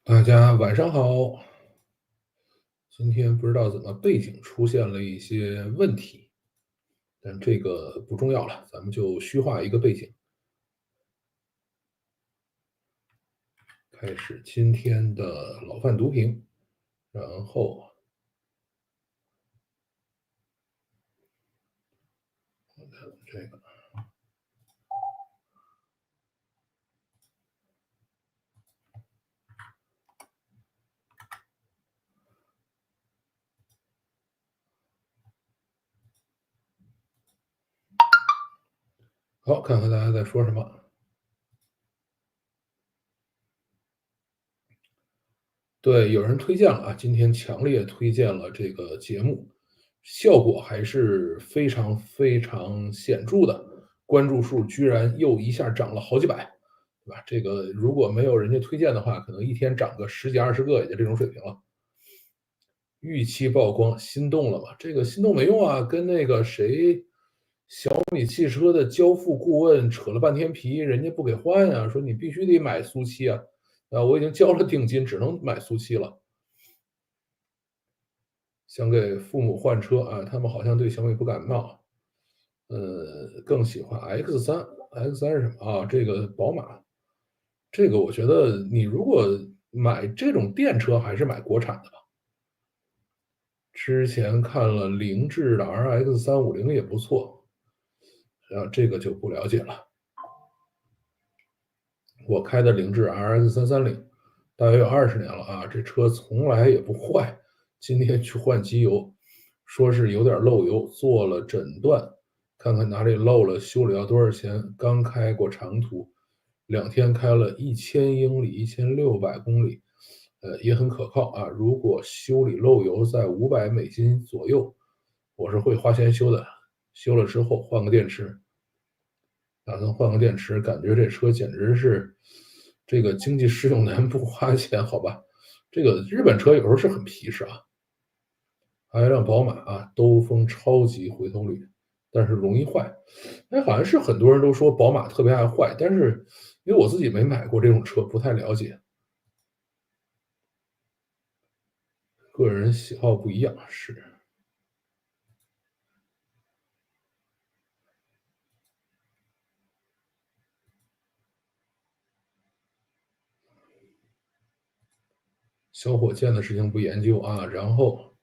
大家晚上好，今天不知道怎么背景出现了一些问题，但这个不重要了，咱们就虚化一个背景，开始今天的老范读评，然后这个好，看看大家在说什么。对，有人推荐了啊，今天强烈推荐了这个节目，效果还是非常非常显著的，关注数居然又一下涨了好几百，对吧？这个如果没有人家推荐的话，可能一天涨个十几20个也就这种水平了。预期曝光，心动了吗？这个心动没用啊，跟那个谁，小米汽车的交付顾问扯了半天皮，人家不给换呀，说你必须得买苏七啊，我已经交了定金，只能买苏七了。想给父母换车啊，他们好像对小米不感冒，更喜欢 X3。X3是什么啊？这个宝马，这个我觉得你如果买这种电车，还是买国产的吧。之前看了凌志的 RX350也不错，这个就不了解了。我开的凌志 RX330，大约有20年了啊，这车从来也不坏。今天去换机油，说是有点漏油，做了诊断，看看哪里漏了，修理要多少钱。刚开过长途，2天开了1000英里1600公里，也很可靠啊。如果修理漏油在$500左右，我是会花钱修的。修了之后换个电池，打算换个电池，感觉这车简直是这个经济适用男不花钱，好吧？这个日本车有时候是很皮实啊。还有一辆宝马啊，兜风超级回头率，但是容易坏。哎，好像是很多人都说宝马特别爱坏，但是因为我自己没买过这种车，不太了解，个人喜好不一样。是小火箭的事情不研究啊，然后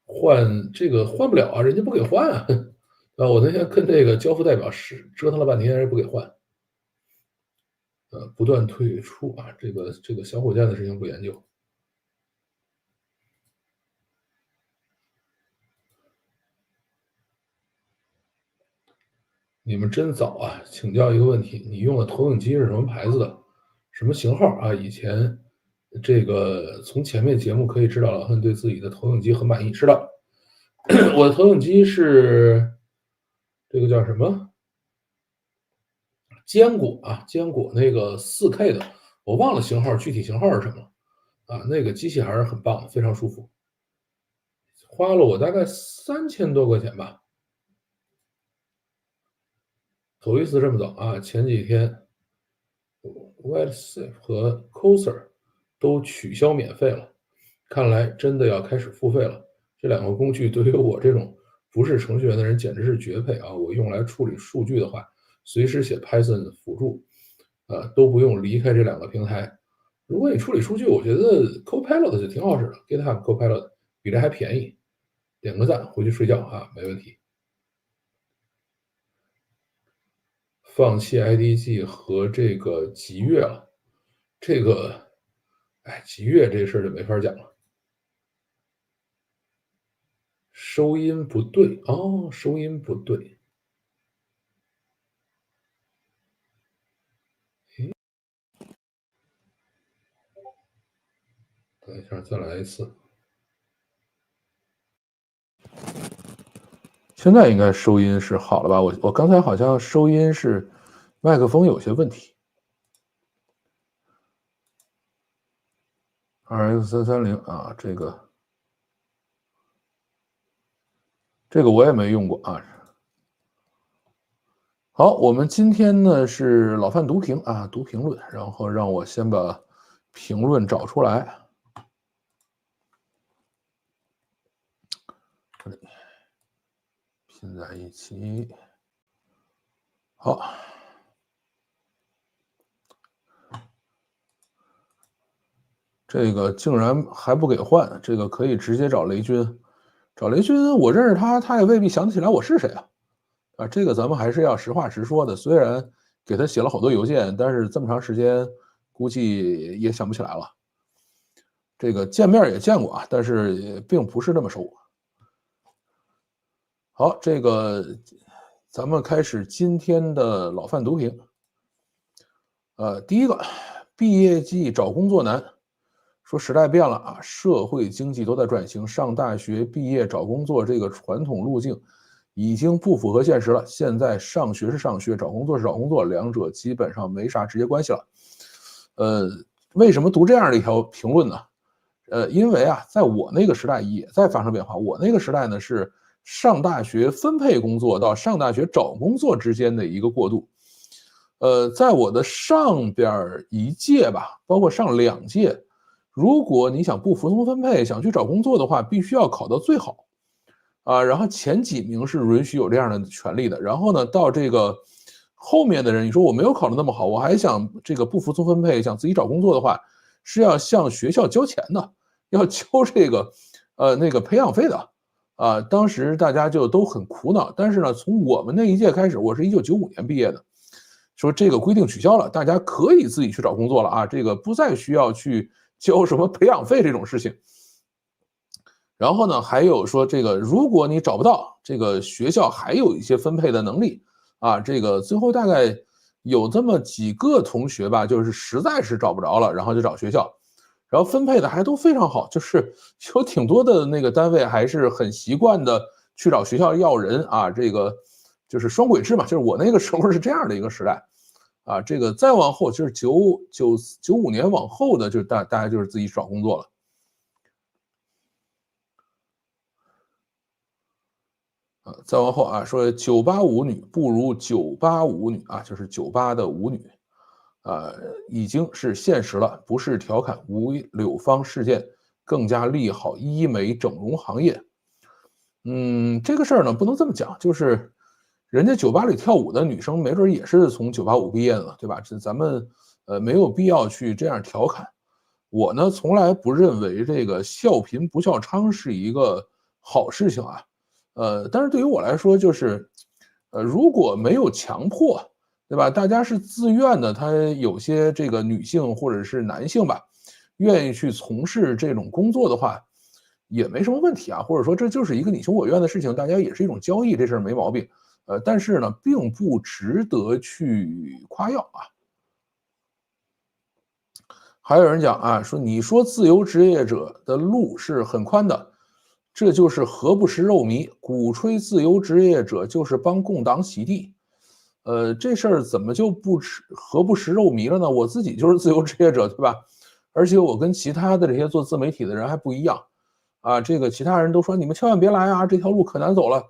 换这个换不了啊，人家不给换啊。我那天跟这个交付代表是折腾了半天，人家不给换。不断退出啊，这个小火箭的事情不研究。你们真早啊！请教一个问题，你用的投影机是什么牌子的？什么型号啊？以前这个从前面节目可以知道老汉对自己的投影机很满意。是的，我的投影机是这个叫什么？坚果啊，坚果那个4K 的，我忘了型号，具体型号是什么了啊？那个机器还是很棒的，非常舒服，花了我大概3000多块钱吧。头一次这么早啊！前几天 WhatsApp 和 Coser 都取消免费了，看来真的要开始付费了。这两个工具对于我这种不是程序员的人简直是绝配啊！我用来处理数据的话，随时写 Python 辅助，都不用离开这两个平台。如果你处理数据，我觉得 Copilot 就挺好使的，GitHub Copilot 比这还便宜。点个赞，回去睡觉啊，没问题。放弃 IDG 和这个极越了，这个，哎，极越这事儿就没法讲了。收音不对哦，收音不对。等一下，再来一次。现在应该收音是好了吧？我刚才好像收音是麦克风有些问题。RX330啊，这个我也没用过啊。好，我们今天呢是老范读评啊，读评论，然后让我先把评论找出来。拼在一起，好，这个竟然还不给换，这个可以直接找雷军。找雷军，我认识他，他也未必想得起来我是谁啊！啊，这个咱们还是要实话实说的。虽然给他写了好多邮件，但是这么长时间，估计也想不起来了。这个见面也见过啊，但是也并不是那么熟。好，这个咱们开始今天的老范读评。第一个，毕业季找工作难。说时代变了啊，社会经济都在转型，上大学毕业找工作这个传统路径已经不符合现实了。现在上学是上学，找工作是找工作，两者基本上没啥直接关系了。为什么读这样的一条评论呢？因为啊，在我那个时代也在发生变化。我那个时代呢是上大学分配工作到上大学找工作之间的一个过渡。在我的上边一届吧，包括上2届，如果你想不服从分配，想去找工作的话，必须要考到最好啊。然后前几名是允许有这样的权利的。然后呢，到这个后面的人，你说我没有考得那么好，我还想这个不服从分配，想自己找工作的话，是要向学校交钱的，要交这个那个培养费的啊。当时大家就都很苦恼。但是呢，从我们那一届开始，我是1995年毕业的。说这个规定取消了，大家可以自己去找工作了啊，这个不再需要去交什么培养费这种事情。然后呢，还有说这个，如果你找不到，这个学校还有一些分配的能力啊。这个最后大概有这么几个同学吧，就是实在是找不着了，然后就找学校，然后分配的还都非常好，就是有挺多的那个单位还是很习惯的去找学校要人啊。这个就是双轨制嘛，就是我那个时候是这样的一个时代啊。这个再往后就是95年往后的，就大家就是自己找工作了。再往后啊，说985女不如985女啊，就是98的舞女，已经是现实了，不是调侃。吴柳芳事件更加利好医美整容行业。这个事儿呢不能这么讲，就是人家酒吧里跳舞的女生，没准也是从985毕业的，对吧？这咱们没有必要去这样调侃。我呢从来不认为这个笑贫不笑娼是一个好事情啊。但是对于我来说，就是如果没有强迫，对吧？大家是自愿的，他有些这个女性或者是男性吧，愿意去从事这种工作的话，也没什么问题啊。或者说这就是一个你情我愿的事情，大家也是一种交易，这事儿没毛病。但是呢，并不值得去夸耀啊。还有人讲啊，说你说自由职业者的路是很宽的，这就是何不食肉糜，鼓吹自由职业者就是帮共党洗地。这事儿怎么就何不食肉糜了呢？我自己就是自由职业者，对吧？而且我跟其他的这些做自媒体的人还不一样啊。这个其他人都说你们千万别来啊，这条路可难走了，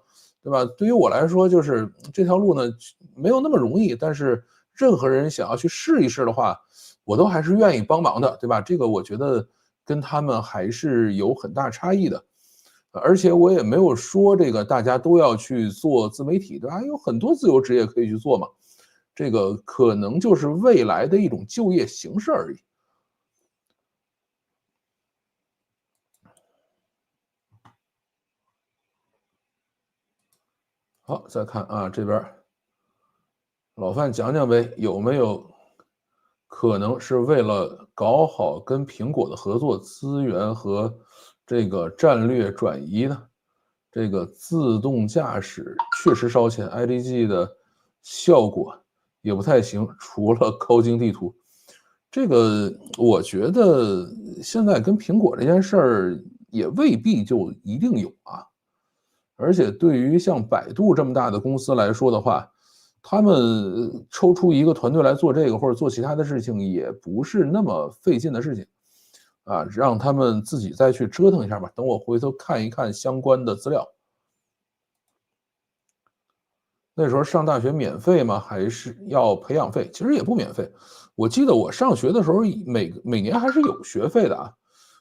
对吧？对于我来说，就是这条路呢没有那么容易，但是任何人想要去试一试的话，我都还是愿意帮忙的，对吧？这个我觉得跟他们还是有很大差异的。而且我也没有说这个大家都要去做自媒体，对吧？有很多自由职业可以去做嘛，这个可能就是未来的一种就业形式而已。好，再看啊，这边老范讲讲呗，有没有可能是为了搞好跟苹果的合作资源和这个战略转移呢？这个自动驾驶确实烧钱 ，IDG 的效果也不太行，除了高精地图。这个我觉得现在跟苹果这件事儿也未必就一定有啊。而且对于像百度这么大的公司来说的话，他们抽出一个团队来做这个或者做其他的事情，也不是那么费劲的事情啊。让他们自己再去折腾一下吧。等我回头看一看相关的资料。那时候上大学免费吗？还是要培养费？其实也不免费。我记得我上学的时候，每年还是有学费的啊，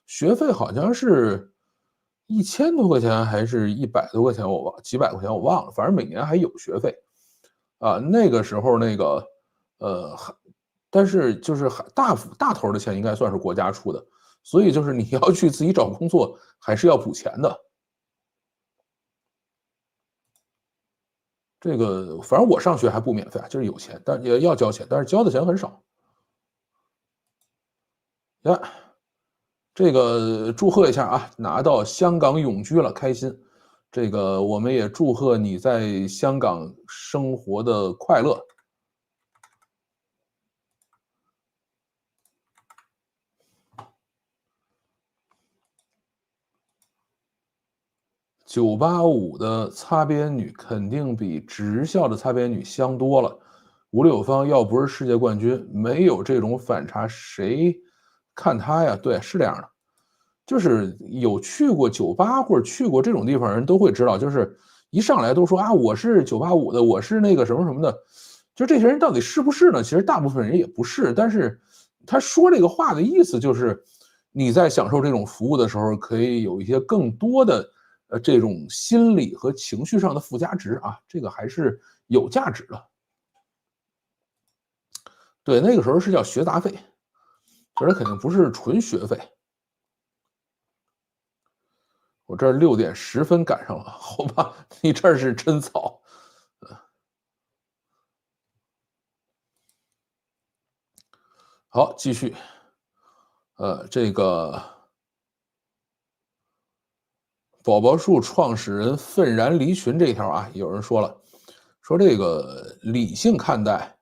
学费好像是1000多块钱还是100多块钱，几百块钱我忘了，反正每年还有学费啊。那个时候那个还，但是就是还大头的钱应该算是国家出的，所以就是你要去自己找工作，还是要补钱的。这个反正我上学还不免费啊，就是有钱，但也要交钱，但是交的钱很少。呀，这个祝贺一下啊，拿到香港永居了，开心。这个我们也祝贺你在香港生活的快乐。985的擦边女肯定比职校的擦边女香多了。吴柳芳要不是世界冠军，没有这种反差，谁看她呀？对，是这样的。就是有去过酒吧或者去过这种地方的人都会知道，就是一上来都说啊，我是985的，我是那个什么什么的，就这些人到底是不是呢？其实大部分人也不是，但是他说这个话的意思就是你在享受这种服务的时候，可以有一些更多的这种心理和情绪上的附加值啊，这个还是有价值的。对，那个时候是叫学杂费，这肯定不是纯学费。我这儿6点10分赶上了，好吧，你这儿是真早。好，继续。这个宝宝树创始人愤然离群这一条啊，有人说了，说这个理性看待，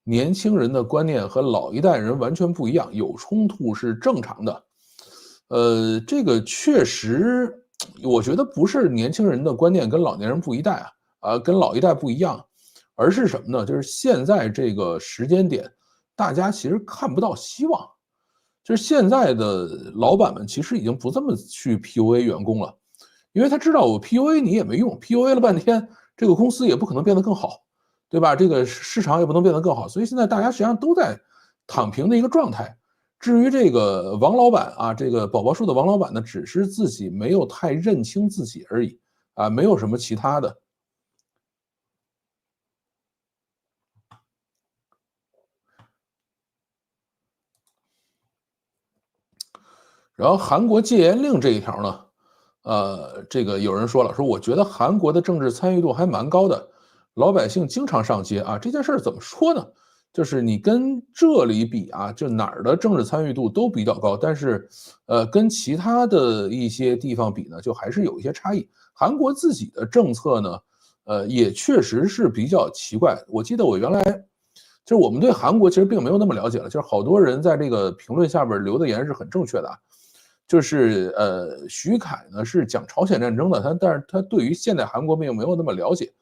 年轻人的观念和老一代人完全不一样，有冲突是正常的。这个确实，我觉得不是年轻人的观念跟老年人不一代啊，跟老一代不一样，而是什么呢？就是现在这个时间点，大家其实看不到希望。就是现在的老板们其实已经不这么去 PUA 员工了，因为他知道我 PUA 你也没用，PUA 了半天，这个公司也不可能变得更好，对吧？这个市场也不能变得更好，所以现在大家实际上都在躺平的一个状态。至于这个王老板啊，这个宝宝树的王老板呢，只是自己没有太认清自己而已啊，没有什么其他的。然后韩国戒严令这一条呢，这个有人说了，说我觉得韩国的政治参与度还蛮高的，老百姓经常上街啊。这件事儿怎么说呢？就是你跟这里比啊，就哪儿的政治参与度都比较高，但是，跟其他的一些地方比呢，就还是有一些差异。韩国自己的政策呢，也确实是比较奇怪。我记得我原来就是我们对韩国其实并没有那么了解了，就是好多人在这个评论下边留的言是很正确的啊。就是徐凯呢是讲朝鲜战争的，但是他对于现代韩国并没有那么了解。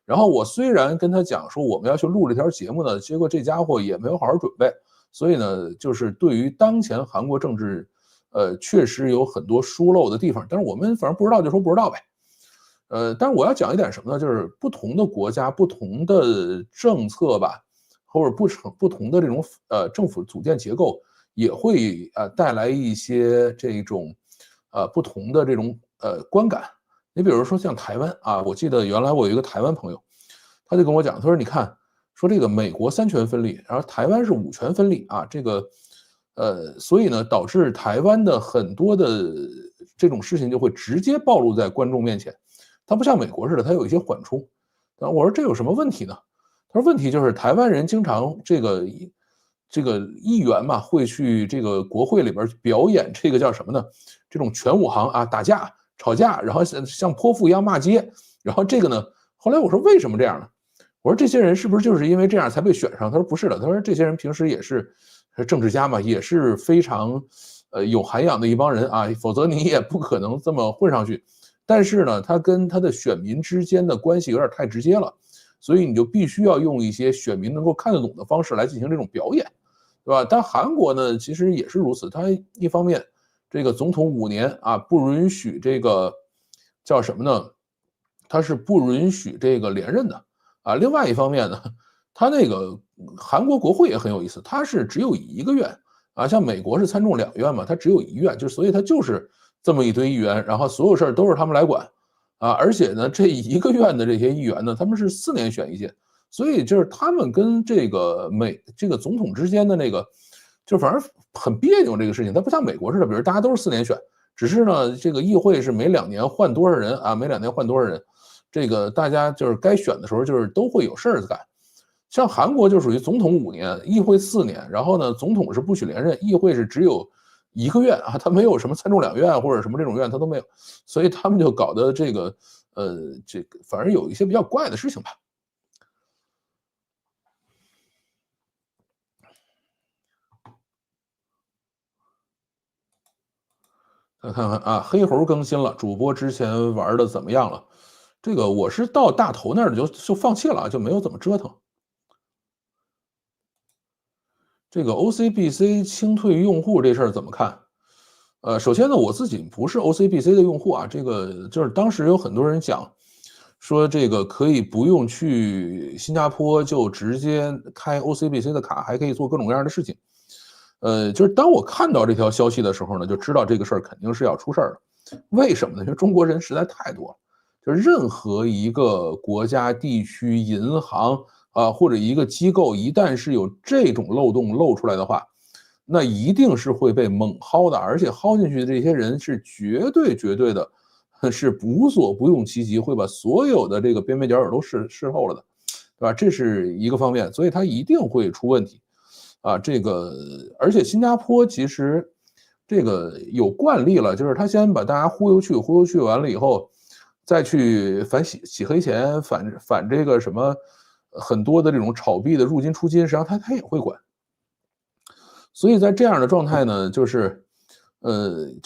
然后我虽然跟他讲说我们要去录这条节目呢，结果这家伙也没有好好准备，所以呢，就是对于当前韩国政治，确实有很多疏漏的地方。但是我们反正不知道就说不知道呗。但是我要讲一点什么呢？就是不同的国家、不同的政策吧，或者不同的这种政府组建结构，也会带来一些这种不同的这种观感。你比如说像台湾啊，我记得原来我有一个台湾朋友，他就跟我讲，他说你看，说这个美国3权分立，然后台湾是5权分立啊，这个所以呢导致台湾的很多的这种事情就会直接暴露在观众面前。它不像美国似的，它有一些缓冲。我说这有什么问题呢？他说问题就是台湾人经常这个议员嘛，会去这个国会里边表演这个叫什么呢？这种全武行啊，打架、吵架，然后像泼妇一样骂街。然后这个呢，后来我说为什么这样呢？我说这些人是不是就是因为这样才被选上？他说不是的，他说这些人平时也是政治家嘛，也是非常有涵养的一帮人啊，否则你也不可能这么混上去。但是呢，他跟他的选民之间的关系有点太直接了，所以你就必须要用一些选民能够看得懂的方式来进行这种表演，对吧？但韩国呢，其实也是如此，他一方面这个总统5年啊，不允许这个叫什么呢？他是不允许这个连任的啊。另外一方面呢，他那个韩国国会也很有意思，它是只有一个院啊，像美国是参众两院嘛，它只有一院，就所以它就是这么一堆议员，然后所有事儿都是他们来管啊。而且呢，这一个院的这些议员呢，他们是4年选一届，所以就是他们跟这个总统之间的那个，就反正很别扭这个事情，它不像美国似的，比如大家都是4年选，只是呢这个议会是每2年换多少人啊，每2年换多少人，这个大家就是该选的时候就是都会有事儿干。像韩国就属于总统5年，议会4年，然后呢，总统是不许连任，议会是只有一个院啊，他没有什么参众两院或者什么这种院，他都没有，所以他们就搞得这个这个反正有一些比较怪的事情吧。再看看啊，黑猴更新了，主播之前玩的怎么样了？这个我是到大头那儿就放弃了，就没有怎么折腾。这个 OCBC 清退用户这事儿怎么看？首先呢，我自己不是 OCBC 的用户啊，这个就是当时有很多人讲说这个可以不用去新加坡就直接开 OCBC 的卡，还可以做各种各样的事情。就是当我看到这条消息的时候呢，就知道这个事儿肯定是要出事儿了。为什么呢？因为中国人实在太多了，就是任何一个国家、地区、银行啊，或者一个机构，一旦是有这种漏洞露出来的话，那一定是会被猛薅的，而且薅进去的这些人是绝对的，是无所不用其极，会把所有的这个边边角角都试透了的，对吧？这是一个方面，所以它一定会出问题。啊，这个而且新加坡其实这个有惯例了，就是他先把大家忽悠去完了以后，再去反洗黑钱，反这个什么很多的这种炒币的入金出金，实际上他也会管。所以在这样的状态呢，就是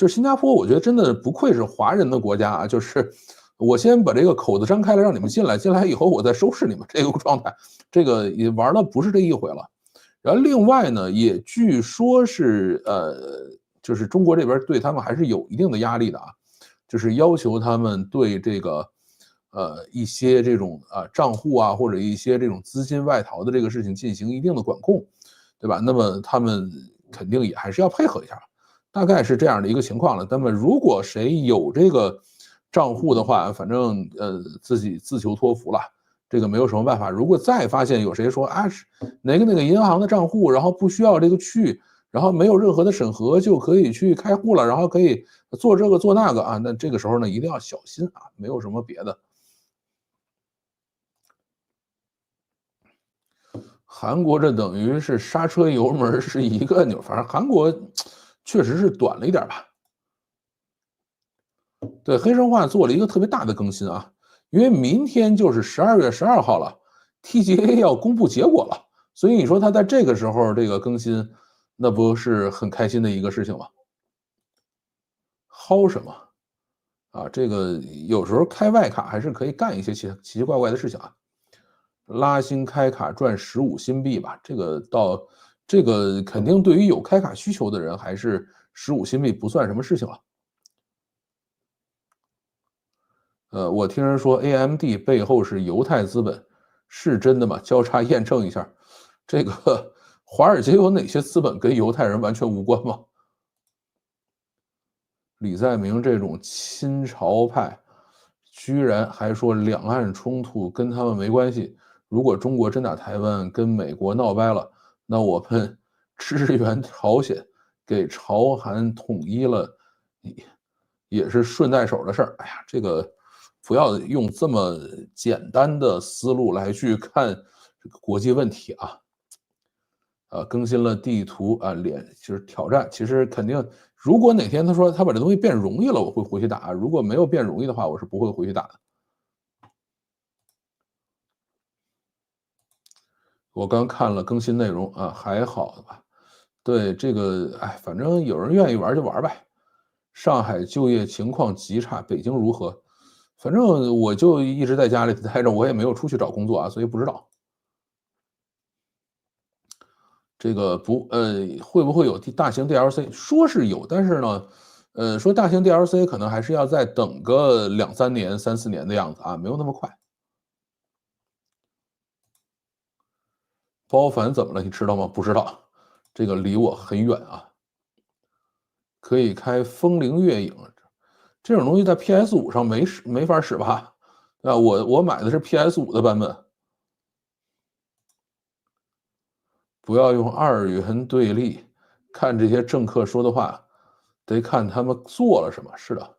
新加坡，我觉得真的不愧是华人的国家啊，就是我先把这个口子张开了，让你们进来，进来以后我再收拾你们这个状态，这个也玩的不是这一回了。然后另外呢，也据说是就是中国这边对他们还是有一定的压力的啊，就是要求他们对这个一些这种账户啊或者一些这种资金外逃的这个事情进行一定的管控，对吧？那么他们肯定也还是要配合一下，大概是这样的一个情况了。那么如果谁有这个账户的话，反正自己自求多福了。这个没有什么办法。如果再发现有谁说啊是哪个银行的账户，然后不需要这个去，然后没有任何的审核就可以去开户了，然后可以做这个做那个啊，那这个时候呢一定要小心啊，没有什么别的。韩国这等于是刹车油门是一个钮，反正韩国确实是短了一点吧。对，黑神话做了一个特别大的更新啊，因为明天就是12月12号了，TGA 要公布结果了，所以你说他在这个时候这个更新，那不是很开心的一个事情吗？薅什么啊？这个有时候开外卡还是可以干一些奇奇怪怪的事情啊。拉新开卡赚15新币吧，这个肯定对于有开卡需求的人，还是15新币不算什么事情了。我听人说 AMD 背后是犹太资本，是真的吗？交叉验证一下。这个华尔街有哪些资本跟犹太人完全无关吗？李在明这种亲朝派，居然还说两岸冲突跟他们没关系。如果中国真打台湾，跟美国闹掰了，那我们支援朝鲜，给朝韩统一了，也是顺带手的事儿。哎呀，这个不要用这么简单的思路来去看这个国际问题啊。更新了地图啊，就是挑战。其实肯定，如果哪天他说他把这东西变容易了，我会回去打；如果没有变容易的话，我是不会回去打的。我刚看了更新内容啊，还好吧？对这个，哎，反正有人愿意玩就玩呗。上海就业情况极差，北京如何？反正我就一直在家里待着，我也没有出去找工作啊，所以不知道。这个会不会有大型 DLC？说是有，但是呢，说大型 DLC 可能还是要再等个2、3年、3、4年的样子啊，没有那么快。包凡怎么了？你知道吗？不知道，这个离我很远啊。可以开风铃月影，这种东西在 PS5上没法使吧？啊，我买的是 PS5的版本。不要用二元对立，看这些政客说的话，得看他们做了什么。是的，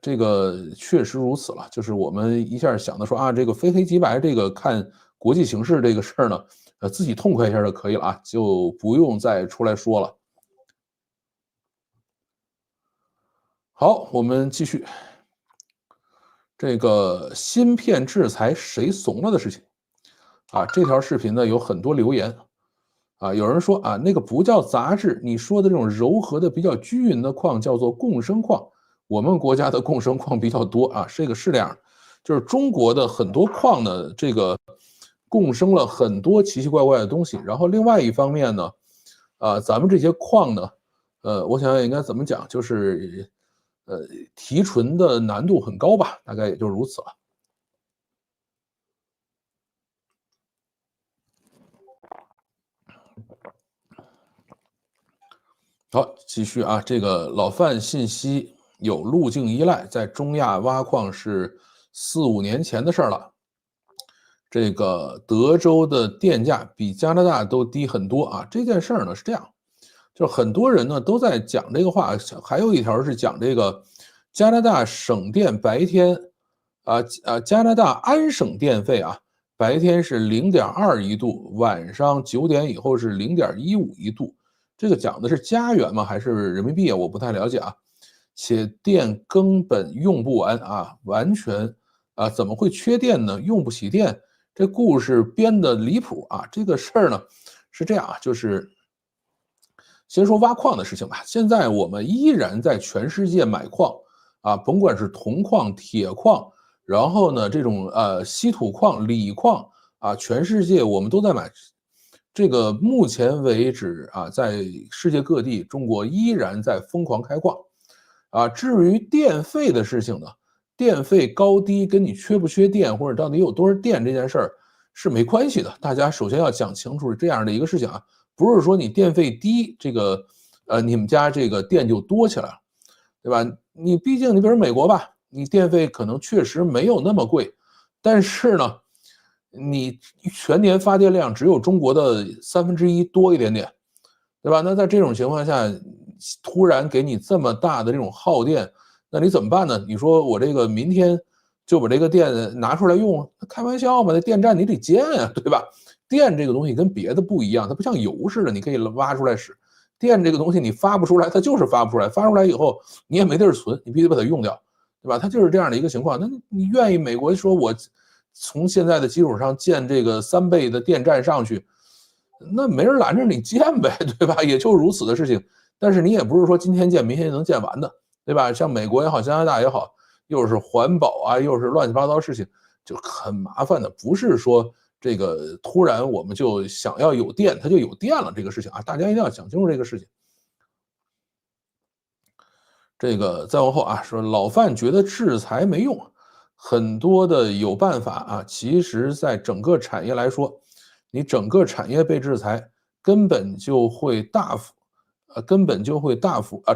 这个确实如此了。就是我们一下想的说啊，这个非黑即白，这个看国际形势这个事儿呢，自己痛快一下就可以了啊，就不用再出来说了。好，我们继续。这个芯片制裁谁怂了的事情啊，这条视频呢有很多留言啊，有人说啊，那个不叫杂质，你说的这种柔和的比较均匀的矿叫做共生矿，我们国家的共生矿比较多啊，这个是这样，就是中国的很多矿呢，这个共生了很多奇奇怪怪的东西，然后另外一方面呢，咱们这些矿呢，我想想应该怎么讲，就是提纯的难度很高吧，大概也就如此了。好，继续啊，这个老范信息有路径依赖，在中亚挖矿是4、5年前的事儿了。这个德州的电价比加拿大都低很多啊。这件事儿呢是这样，就很多人呢都在讲这个话，还有一条是讲这个加拿大省电白天加拿大安省电费啊，白天是0.21度，晚上9点以后是0.15度。这个讲的是加元吗？还是人民币啊？我不太了解啊。且电根本用不完啊，完全怎么会缺电呢？用不起电，这故事编的离谱啊！这个事儿呢是这样啊，就是先说挖矿的事情吧。现在我们依然在全世界买矿啊，甭管是铜矿、铁矿，然后呢这种稀土矿、锂矿啊，全世界我们都在买。这个目前为止啊，在世界各地，中国依然在疯狂开矿。至于电费的事情呢，电费高低跟你缺不缺电或者到底有多少电这件事儿是没关系的。大家首先要讲清楚这样的一个事情啊，不是说你电费低，这个你们家这个电就多起来了，对吧？你毕竟你比如美国吧，你电费可能确实没有那么贵，但是呢，你全年发电量只有中国的1/3多一点点，对吧？那在这种情况下，突然给你这么大的这种耗电，那你怎么办呢？你说我这个明天就把这个电拿出来用，开玩笑嘛？那电站你得建啊，对吧？电这个东西跟别的不一样，它不像油似的，你可以挖出来使。电这个东西你发不出来，它就是发不出来，发出来以后你也没地儿存，你必须把它用掉，对吧？它就是这样的一个情况。那你愿意美国说我从现在的基础上建这个3倍的电站上去，那没人拦着你建呗，对吧？也就如此的事情。但是你也不是说今天建明天就能建完的，对吧？像美国也好，加拿大也好，又是环保啊，又是乱七八糟事情，就很麻烦的。不是说这个突然我们就想要有电，它就有电了这个事情啊，大家一定要讲清楚这个事情。这个再往后啊，说老范觉得制裁没用，很多的有办法啊，其实在整个产业来说，你整个产业被制裁，根本就会大幅，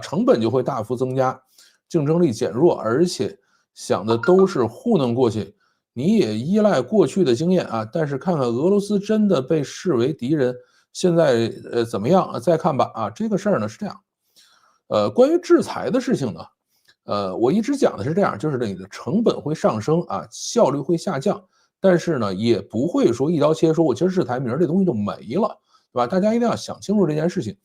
成本就会大幅增加，竞争力减弱，而且想的都是糊弄过去。你也依赖过去的经验啊，但是看看俄罗斯真的被视为敌人，现在怎么样？再看吧啊，这个事儿呢是这样。关于制裁的事情呢，我一直讲的是这样，就是你的成本会上升啊，效率会下降，但是呢，也不会说一刀切，说我今儿制裁，明儿这东西就没了，对吧？大家一定要想清楚这件事情。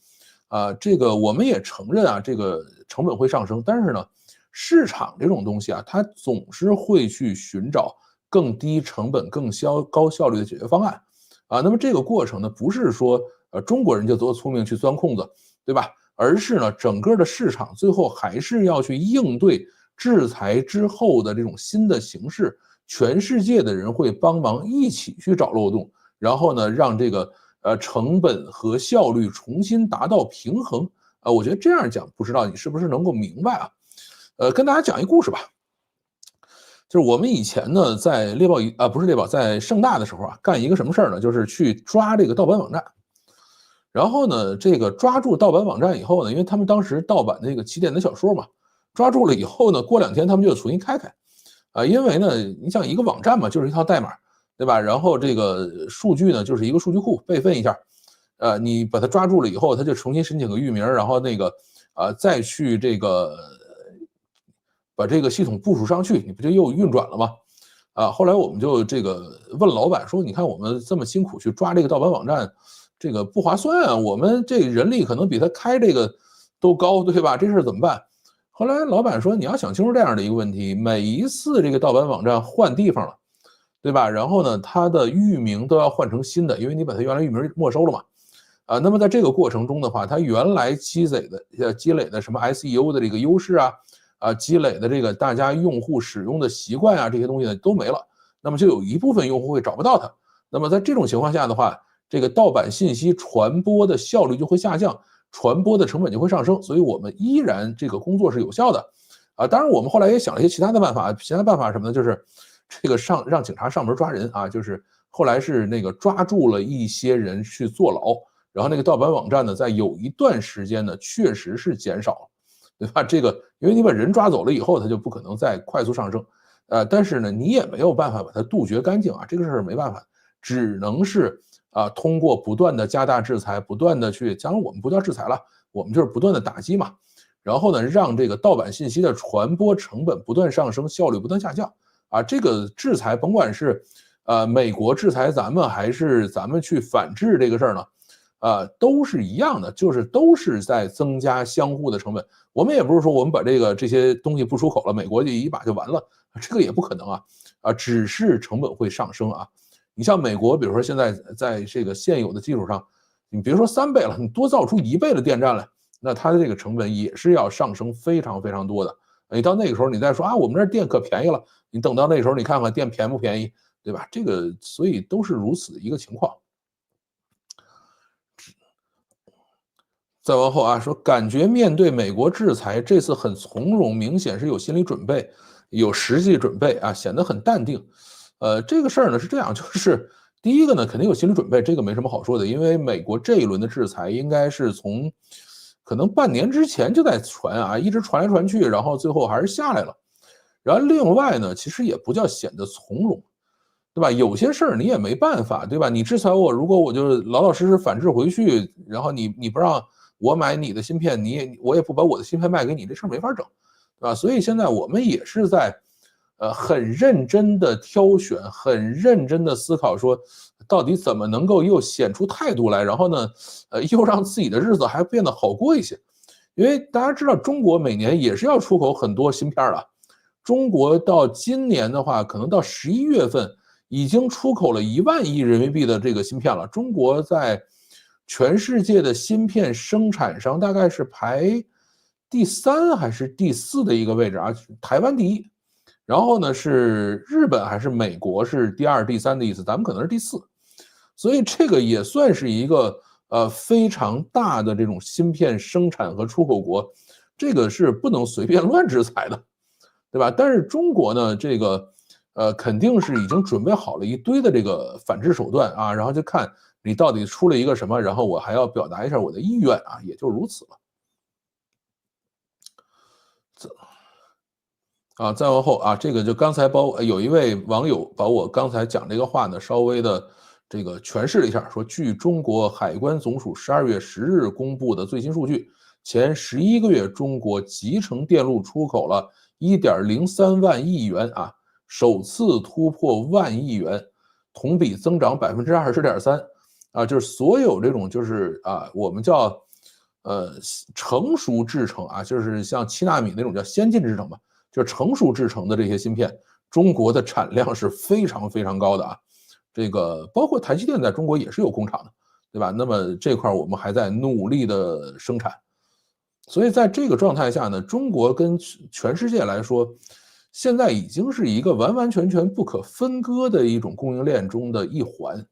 这个我们也承认啊，这个成本会上升，但是呢，市场这种东西啊，它总是会去寻找更低成本、更高效率的解决方案啊。那么这个过程呢，不是说中国人就多聪明去钻空子，对吧？而是呢，整个的市场最后还是要去应对制裁之后的这种新的形势，全世界的人会帮忙一起去找漏洞，然后呢，让这个成本和效率重新达到平衡啊。我觉得这样讲，不知道你是不是能够明白啊？跟大家讲一故事吧。就是我们以前呢，在猎豹不是猎豹，在盛大的时候啊，干一个什么事儿呢？就是去抓这个盗版网站。然后呢，这个抓住盗版网站以后呢，因为他们当时盗版那个起点的小说嘛，抓住了以后呢，过2天他们就重新开。因为呢，你像一个网站嘛，就是一套代码，对吧？然后这个数据呢，就是一个数据库备份一下，你把它抓住了以后，它就重新申请个域名，然后那个再去这个把这个系统部署上去，你不就又运转了吗？后来我们就这个问老板说，你看我们这么辛苦去抓这个盗版网站，这个不划算啊，我们这人力可能比他开这个都高，对吧？这事怎么办？后来老板说，你要想清楚这样的一个问题，每一次这个盗版网站换地方了，对吧？然后呢，它的域名都要换成新的，因为你把它原来域名没收了嘛。那么在这个过程中的话，它原来积累的什么 SEO 的这个优势积累的这个大家用户使用的习惯这些东西呢都没了，那么就有一部分用户会找不到它。那么在这种情况下的话，这个盗版信息传播的效率就会下降，传播的成本就会上升，所以我们依然这个工作是有效的。当然我们后来也想了一些其他的办法，其他办法什么呢？就是这个让警察上门抓人就是后来是那个抓住了一些人去坐牢，然后那个盗版网站呢，在有一段时间呢，确实是减少，对吧？这个因为你把人抓走了以后，它就不可能再快速上升，但是呢，你也没有办法把它杜绝干净这个事儿没办法，只能是通过不断的加大制裁，不断的去，当然我们不叫制裁了，我们就是不断的打击嘛，然后呢，让这个盗版信息的传播成本不断上升，效率不断下降这个制裁甭管是美国制裁咱们，还是咱们去反制这个事儿呢，都是一样的，就是都是在增加相互的成本。我们也不是说我们把这些东西不出口了，美国就一把就完了，这个也不可能只是成本会上升你像美国，比如说现在在这个现有的基础上，你别说3倍了，你多造出1倍的电站来，那它的这个成本也是要上升非常非常多的。你到那个时候，你再说我们这电可便宜了，你等到那时候你看看电便不便宜，对吧？这个所以都是如此的一个情况。再往后说感觉面对美国制裁这次很从容，明显是有心理准备，有实际准备显得很淡定。这个事儿呢是这样，就是第一个呢肯定有心理准备，这个没什么好说的，因为美国这一轮的制裁应该是从可能半年之前就在传一直传来传去，然后最后还是下来了。然后另外呢，其实也不叫显得从容，对吧？有些事儿你也没办法，对吧？你制裁我，如果我就老老实实反制回去，然后你不让我买你的芯片，我也不把我的芯片卖给你，这事儿没法整，对吧？所以现在我们也是在很认真的挑选，很认真的思考，说到底怎么能够又显出态度来，然后呢，又让自己的日子还变得好过一些。因为大家知道，中国每年也是要出口很多芯片的，中国到今年的话，可能到11月份已经出口了1万亿人民币的这个芯片了。中国在全世界的芯片生产上大概是排第3还是第4的一个位置台湾第1，然后呢是日本还是美国是第2、第3的意思，咱们可能是第4，所以这个也算是一个非常大的这种芯片生产和出口国，这个是不能随便乱制裁的，对吧？但是中国呢，这个肯定是已经准备好了一堆的这个反制手段然后就看你到底出了一个什么，然后我还要表达一下我的意愿也就如此了。再往后这个就刚才有一位网友把我刚才讲这个话呢，稍微的这个诠释了一下，说据中国海关总署12月10日公布的最新数据，前11个月中国集成电路出口了1.03万亿元首次突破万亿元，同比增长20.3%就是所有这种就是我们叫成熟制程就是像7纳米那种叫先进制程吧。就是成熟制成的这些芯片，中国的产量是非常非常高的这个包括台积电在中国也是有工厂的，对吧？那么这块我们还在努力的生产，所以在这个状态下呢，中国跟全世界来说，现在已经是一个完完全全不可分割的一种供应链中的一环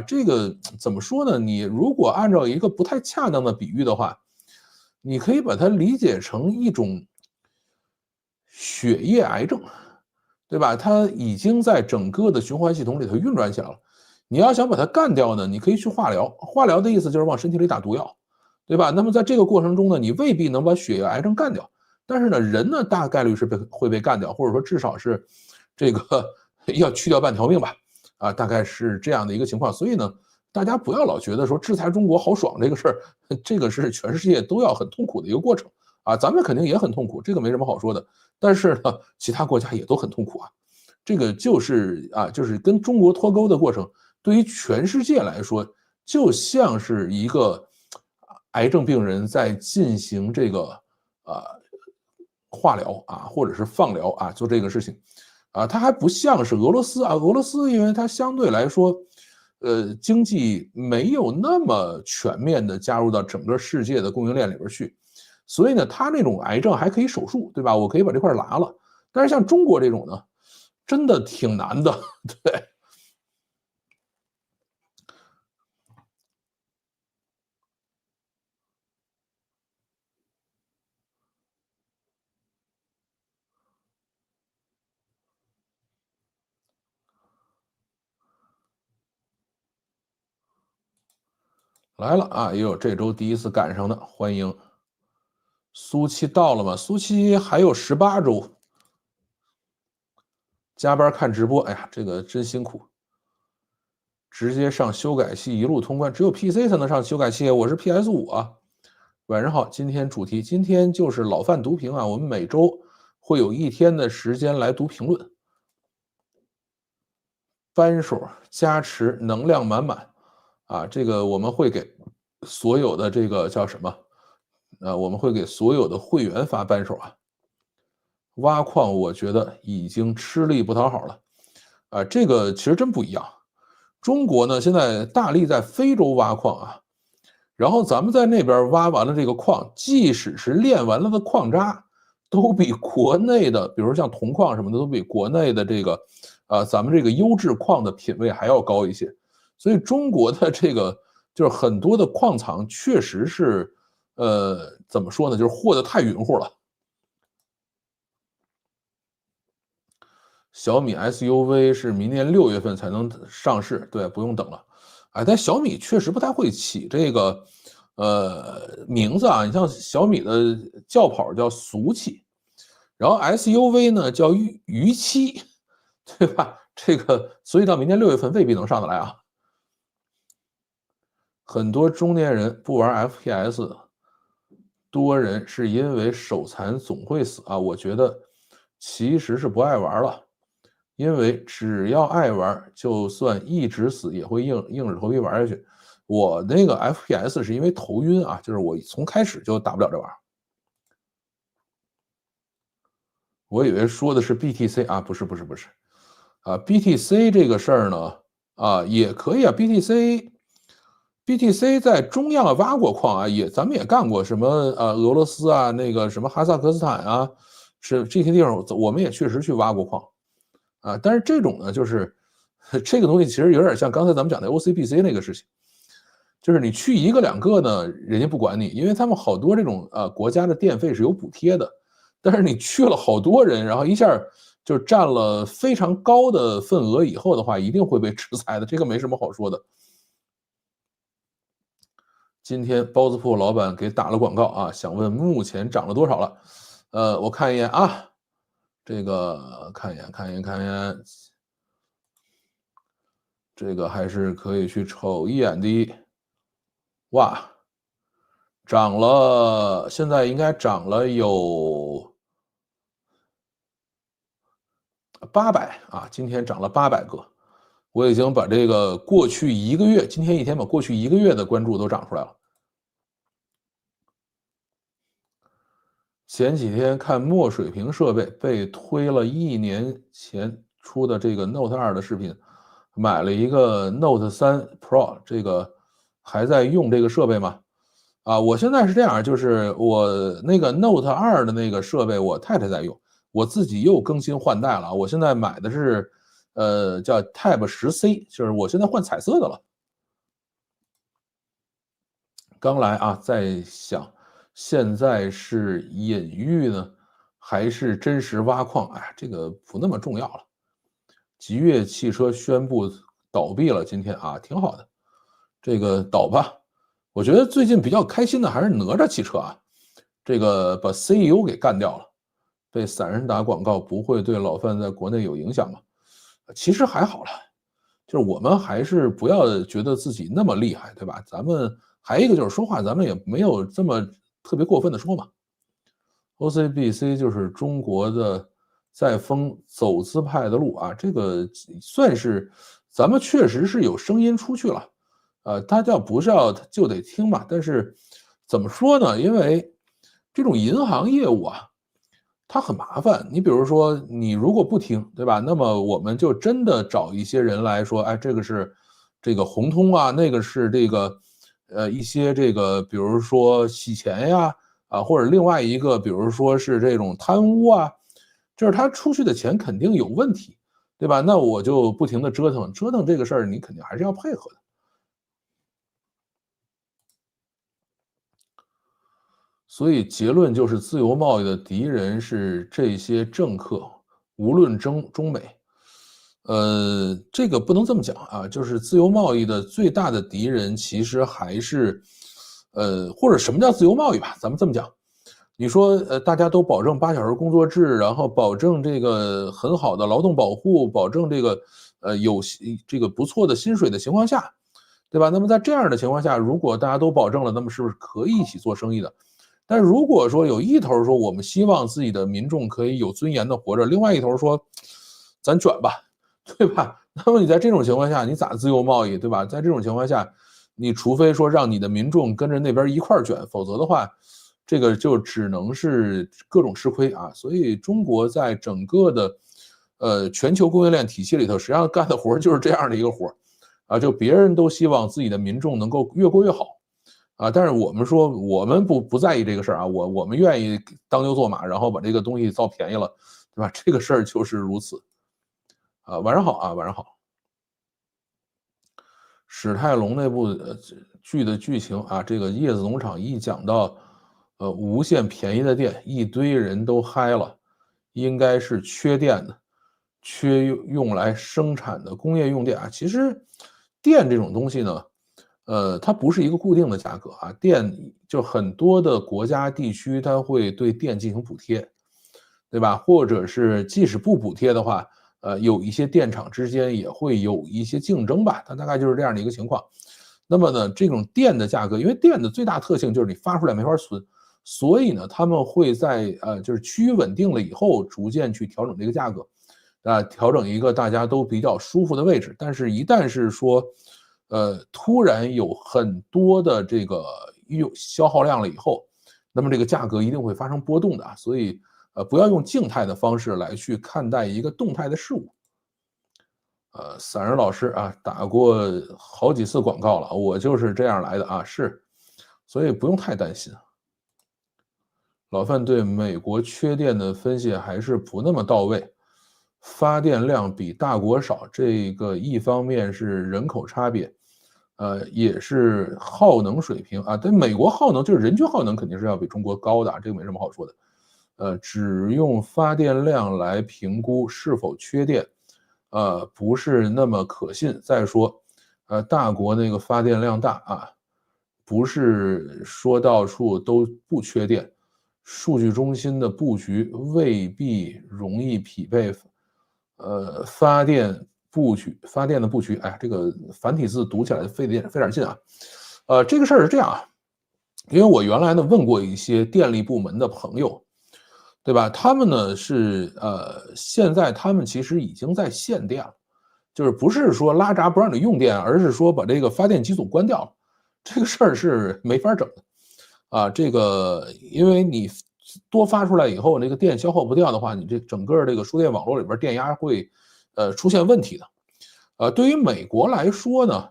这个怎么说呢？你如果按照一个不太恰当的比喻的话，你可以把它理解成一种血液癌症，对吧？它已经在整个的循环系统里头运转起来了。你要想把它干掉呢，你可以去化疗，化疗的意思就是往身体里打毒药，对吧？那么在这个过程中呢，你未必能把血液癌症干掉，但是呢，人呢大概率是会被干掉，或者说至少是这个要去掉半条命吧，啊，大概是这样的一个情况。所以呢，大家不要老觉得说制裁中国好爽这个事儿，这个是全世界都要很痛苦的一个过程啊，咱们肯定也很痛苦，这个没什么好说的。但是呢，其他国家也都很痛苦啊，这个就是啊，就是跟中国脱钩的过程，对于全世界来说，就像是一个癌症病人在进行这个化疗啊，或者是放疗啊，做这个事情啊，它还不像是俄罗斯啊，俄罗斯因为它相对来说，经济没有那么全面的加入到整个世界的供应链里边去，所以呢，它那种癌症还可以手术，对吧？我可以把这块拿了。但是像中国这种呢，真的挺难的，对。来了啊，也有这周第一次赶上的，欢迎。苏七到了吗？苏七还有18周，加班看直播，哎呀，这个真辛苦。直接上修改器一路通关，只有 PC 才能上修改器，我是 PS5啊。晚上好，今天主题，今天就是老范读评啊，我们每周会有一天的时间来读评论。扳手加持，能量满满啊！这个我们会给所有的这个叫什么？我们会给所有的会员发扳手啊。挖矿我觉得已经吃力不讨好了啊，这个其实真不一样。中国呢现在大力在非洲挖矿啊，然后咱们在那边挖完了这个矿，即使是炼完了的矿渣，都比国内的，比如像铜矿什么的，都比国内的这个，咱们这个优质矿的品位还要高一些。所以中国的这个就是很多的矿藏确实是，怎么说呢，就是和的太匀乎了。小米 SUV 是明年6月份才能上市，对，不用等了。哎，但小米确实不太会起这个，名字啊。你像小米的轿跑叫俗气，然后 SUV 呢叫逾期，对吧？这个，所以到明年6月份未必能上得来啊。很多中年人不玩 FPS，多人是因为手残总会死啊。我觉得其实是不爱玩了。因为只要爱玩，就算一直死也会硬着头皮玩下去。我那个 FPS 是因为头晕啊，就是我从开始就打不了这玩意儿。我以为说的是 BTC 啊，不是啊，BTC 这个事儿呢，啊也可以啊，BTC 在中亚挖过矿啊，咱们也干过什么俄罗斯啊，那个什么哈萨克斯坦啊，是这些地方我们也确实去挖过矿。啊，但是这种呢，就是这个东西其实有点像刚才咱们讲的 OCBC 那个事情，就是你去一个两个呢，人家不管你，因为他们好多这种国家的电费是有补贴的，但是你去了好多人，然后一下就占了非常高的份额以后的话，一定会被制裁的，这个没什么好说的。今天包子铺老板给打了广告啊，想问目前涨了多少了？我看一眼啊，这个看一眼，这个还是可以去瞅一眼的。哇，涨了，现在应该涨了有800啊，今天涨了800个。我已经把这个过去一个月，今天一天把过去一个月的关注都涨出来了。前几天看墨水屏设备被推了1年前出的这个 Note 2的视频，买了一个 Note 3 Pro，这个还在用这个设备吗？啊，我现在是这样，就是我那个 Note 2的那个设备，我太太在用，我自己又更新换代了。我现在买的是，叫 Tab 10C，就是我现在换彩色的了。刚来啊，在想现在是隐喻呢，还是真实挖矿？哎，这个不那么重要了。吉悦汽车宣布倒闭了，今天啊，挺好的，这个倒吧。我觉得最近比较开心的还是哪吒汽车啊，这个把 CEO 给干掉了，被散人打广告不会对老范在国内有影响吗？其实还好了，就是我们还是不要觉得自己那么厉害，对吧？咱们还有一个就是说话，咱们也没有这么特别过分的说嘛。OCBC 就是中国的在封走资派的路啊，这个算是咱们确实是有声音出去了，大家不是要就得听嘛。但是怎么说呢？因为这种银行业务啊，它很麻烦。你比如说，你如果不听，对吧？那么我们就真的找一些人来说，哎，这个是这个红通啊，那个是这个一些这个，比如说洗钱呀。或者另外一个，比如说是这种贪污啊，就是他出去的钱肯定有问题，对吧？那我就不停的折腾，折腾这个事儿，你肯定还是要配合的。所以结论就是，自由贸易的敌人是这些政客，无论中美。这个不能这么讲啊，就是自由贸易的最大的敌人其实还是，或者什么叫自由贸易吧？咱们这么讲。你说，大家都保证8小时工作制，然后保证这个很好的劳动保护，保证这个，有这个不错的薪水的情况下，对吧？那么在这样的情况下，如果大家都保证了，那么是不是可以一起做生意的？但如果说有一头说我们希望自己的民众可以有尊严的活着，另外一头说咱卷吧，对吧？那么你在这种情况下，你咋自由贸易，对吧？在这种情况下，你除非说让你的民众跟着那边一块卷，否则的话，这个就只能是各种吃亏啊。所以中国在整个的全球供应链体系里头，实际上干的活就是这样的一个活啊，就别人都希望自己的民众能够越过越好啊，但是我们说我们不在意这个事儿啊，我们愿意当牛做马，然后把这个东西造便宜了，对吧？这个事儿就是如此啊。晚上好啊，晚上好。史泰龙那部剧的剧情啊，这个叶子农场一讲到无限便宜的电，一堆人都嗨了，应该是缺电的，缺用来生产的工业用电啊。其实电这种东西呢，它不是一个固定的价格啊，电就很多的国家地区它会对电进行补贴，对吧？或者是即使不补贴的话，有一些电厂之间也会有一些竞争吧，它大概就是这样的一个情况。那么呢，这种电的价格，因为电的最大特性就是你发出来没法存，所以呢，他们会在就是趋于稳定了以后，逐渐去调整这个价格，调整一个大家都比较舒服的位置。但是，一旦是说，突然有很多的这个消耗量了以后，那么这个价格一定会发生波动的啊。所以，不要用静态的方式来去看待一个动态的事物。散人老师啊，打过好几次广告了，我就是这样来的啊，是，所以不用太担心。老范对美国缺电的分析还是不那么到位，发电量比大国少，这个一方面是人口差别，也是耗能水平啊。但美国耗能就是人均耗能肯定是要比中国高的啊，这个没什么好说的。只用发电量来评估是否缺电，不是那么可信。再说，大国那个发电量大啊，不是说到处都不缺电。数据中心的布局未必容易匹配，发电的布局，哎，这个繁体字读起来费点劲啊。这个事儿是这样啊，因为我原来呢问过一些电力部门的朋友，对吧？他们呢是现在他们其实已经在限电了，就是不是说拉闸不让你用电，而是说把这个发电机组关掉了，这个事儿是没法整的。这个因为你多发出来以后，那个电消耗不掉的话，你这整个这个输电网络里边电压会出现问题的。对于美国来说呢，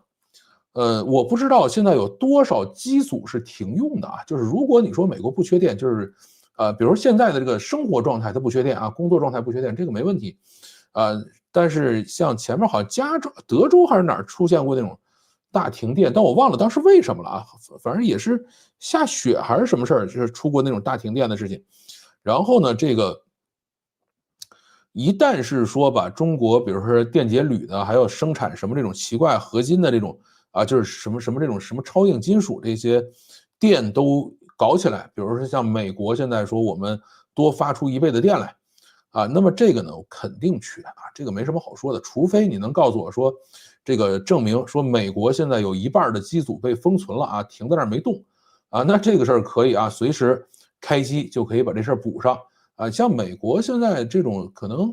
我不知道现在有多少机组是停用的啊。就是如果你说美国不缺电，就是比如现在的这个生活状态它不缺电啊，工作状态不缺电，这个没问题。但是像前面好像加州、德州还是哪儿出现过那种大停电，但我忘了当时为什么了啊，反正也是下雪还是什么事儿，就是出过那种大停电的事情。然后呢，这个一旦是说把中国，比如说电解铝的，还有生产什么这种奇怪合金的这种啊，就是什么这种什么超硬金属这些电都搞起来，比如说像美国现在说我们多发出1倍的电来啊，那么这个呢肯定缺啊，这个没什么好说的，除非你能告诉我说，这个证明说美国现在有1半的机组被封存了啊，停在那儿没动啊，那这个事儿可以啊，随时开机就可以把这事儿补上。啊，像美国现在这种可能，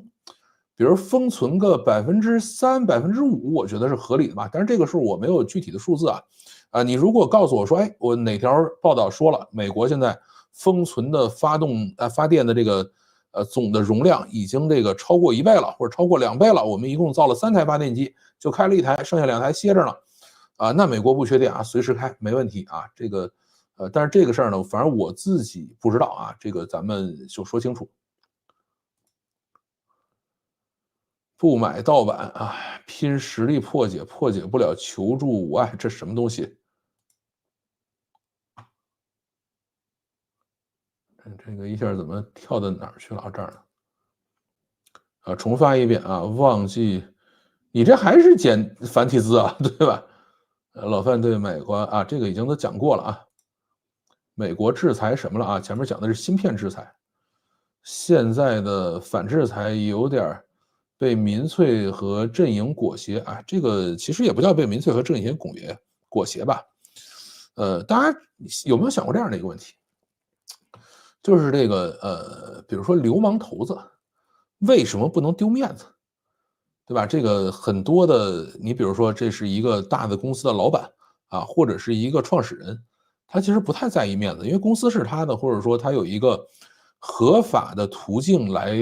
比如封存个3%、5%，我觉得是合理的吧。但是这个数我没有具体的数字啊。啊，你如果告诉我说，哎，我哪条报道说了，美国现在封存的发电的这个总的容量已经这个超过1倍了，或者超过2倍了，我们一共造了3台发电机，就开了1台，剩下2台歇着呢。啊，那美国不缺电啊，随时开没问题啊。这个但是这个事儿呢，反正我自己不知道啊，这个咱们就说清楚。不买盗版啊，拼实力破解，破解不了求助无碍，这什么东西？这个一下怎么跳到哪儿去了啊？这儿呢？啊，重发一遍啊，忘记，你这还是简繁体字啊，对吧？老范对美国啊，这个已经都讲过了啊。美国制裁什么了啊？前面讲的是芯片制裁，现在的反制裁有点被民粹和阵营裹挟啊。这个其实也不叫被民粹和阵营裹挟吧。大家有没有想过这样的一个问题？就是这个比如说流氓头子为什么不能丢面子？对吧？这个很多的，你比如说这是一个大的公司的老板啊，或者是一个创始人，他其实不太在意面子，因为公司是他的，或者说他有一个合法的途径来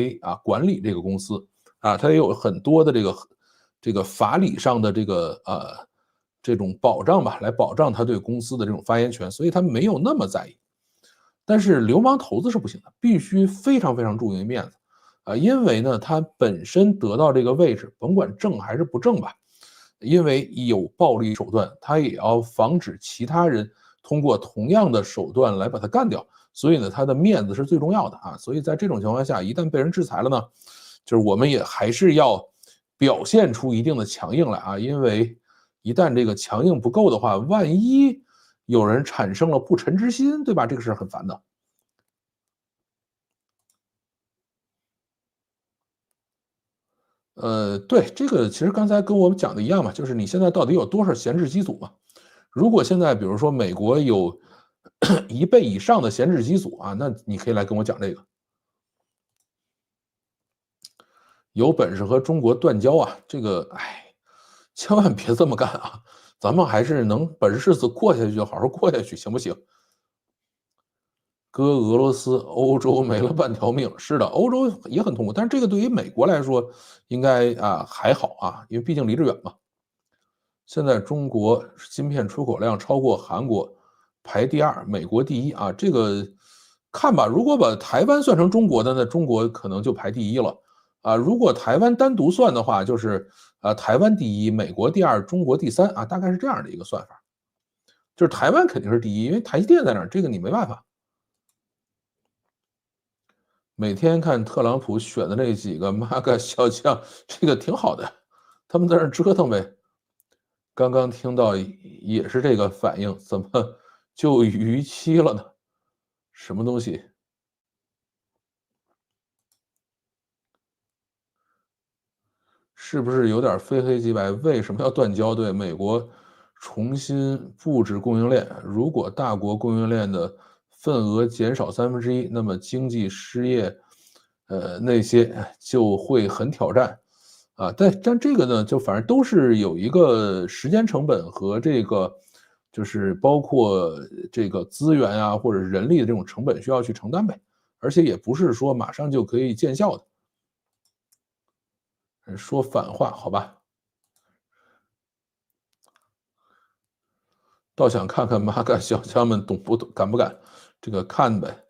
管理这个公司啊，他也有很多的这个法理上的这种保障吧，来保障他对公司的这种发言权，所以他没有那么在意。但是流氓头子是不行的，必须非常非常注意面子。啊，因为呢，他本身得到这个位置，甭管正还是不正吧，因为有暴力手段，他也要防止其他人通过同样的手段来把他干掉，所以呢，他的面子是最重要的啊。所以在这种情况下，一旦被人制裁了呢，就是我们也还是要表现出一定的强硬来啊，因为一旦这个强硬不够的话，万一有人产生了不臣之心，对吧？这个是很烦的。对，这个其实刚才跟我们讲的一样嘛，就是你现在到底有多少闲置机组嘛？如果现在比如说美国有1倍以上的闲置机组啊，那你可以来跟我讲这个。有本事和中国断交啊，这个哎，千万别这么干啊！咱们还是能把日子过下去就好好过下去，行不行？搁俄罗斯，欧洲没了半条命。是的，欧洲也很痛苦，但是这个对于美国来说应该还好啊，因为毕竟离着远嘛。现在中国芯片出口量超过韩国，排第2，美国第1啊。这个看吧，如果把台湾算成中国的，那中国可能就排第1了啊。如果台湾单独算的话，就是台湾第1，美国第2，中国第3啊，大概是这样的一个算法。就是台湾肯定是第1，因为台积电在那儿，这个你没办法。每天看特朗普选的那几个 MAGA 小将，这个挺好的，他们在那儿折腾呗。刚刚听到也是这个反应，怎么就逾期了呢？什么东西？是不是有点非黑即白？为什么要断交？对，美国重新布置供应链，如果大国供应链的份额减少1/3，那么经济失业，那些就会很挑战啊。但这个呢，就反正都是有一个时间成本和这个，就是包括这个资源啊或者人力的这种成本需要去承担呗，而且也不是说马上就可以见效的。说反话，好吧，倒想看看马杆小将们懂不懂，敢不敢？这个看呗，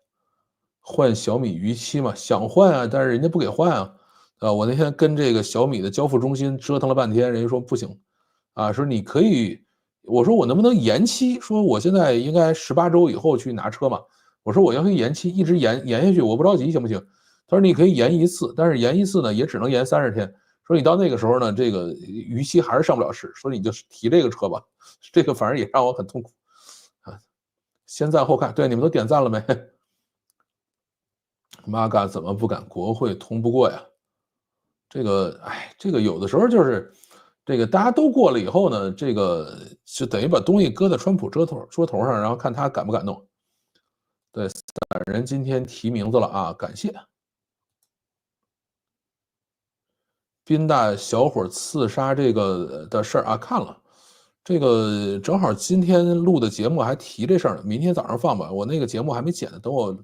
换小米逾期嘛，想换啊，但是人家不给换啊。我那天跟这个小米的交付中心折腾了半天，人家说不行，啊，说你可以，我说我能不能延期？说我现在应该18周以后去拿车嘛。我说我要求延期，一直延下去，我不着急，行不行？他说你可以延一次，但是延一次呢也只能延30天。说你到那个时候呢，这个逾期还是上不了市，说你就提这个车吧，这个反正也让我很痛苦啊。先赞后看，对，你们都点赞了没？Maga 怎么不敢国会通不过呀？这个，哎，这个有的时候就是这个大家都过了以后呢，这个就等于把东西搁在川普桌头上，然后看他敢不敢弄。对，散人今天提名字了啊，感谢。宾大小伙刺杀这个的事儿啊，看了，这个正好今天录的节目还提这事儿呢，明天早上放吧。我那个节目还没剪呢，等我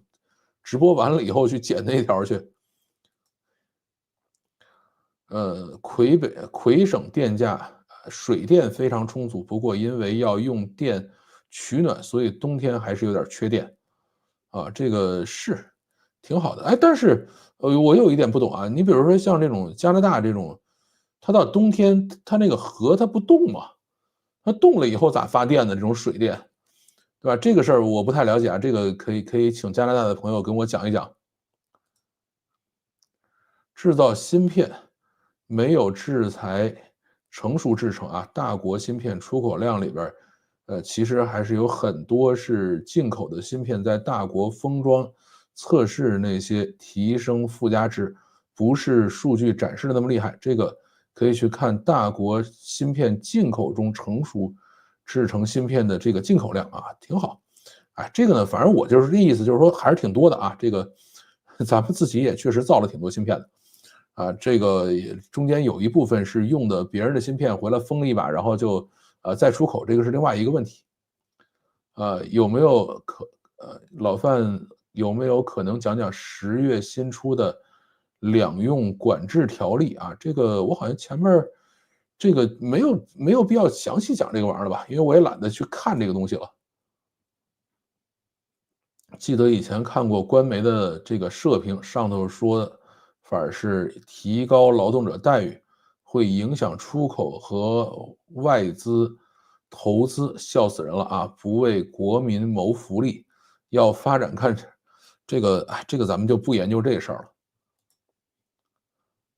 直播完了以后去剪那条去。魁省电价水电非常充足，不过因为要用电取暖，所以冬天还是有点缺电。啊，这个是挺好的。哎，但是我有一点不懂啊，你比如说像这种加拿大这种，它到冬天它那个河它不动嘛，它动了以后咋发电的这种水电，对吧？这个事儿我不太了解啊，这个可以请加拿大的朋友跟我讲一讲。制造芯片没有制裁成熟制程啊，大国芯片出口量里边其实还是有很多是进口的芯片，在大国封装测试那些提升附加值，不是数据展示的那么厉害。这个可以去看大国芯片进口中成熟制成芯片的这个进口量啊，挺好。哎，这个呢，反正我就是这意思，就是说还是挺多的啊。这个咱们自己也确实造了挺多芯片的。啊，这个也中间有一部分是用的别人的芯片回来封了一把，然后就再出口，这个是另外一个问题。有没有老范有没有可能讲讲10月新出的两用管制条例啊？这个我好像前面这个没有必要详细讲这个玩意儿了吧？因为我也懒得去看这个东西了。记得以前看过官媒的这个社评，上头说反而是提高劳动者待遇，会影响出口和外资投资，笑死人了啊！不为国民谋福利，要发展看这个，哎，这个咱们就不研究这事儿了。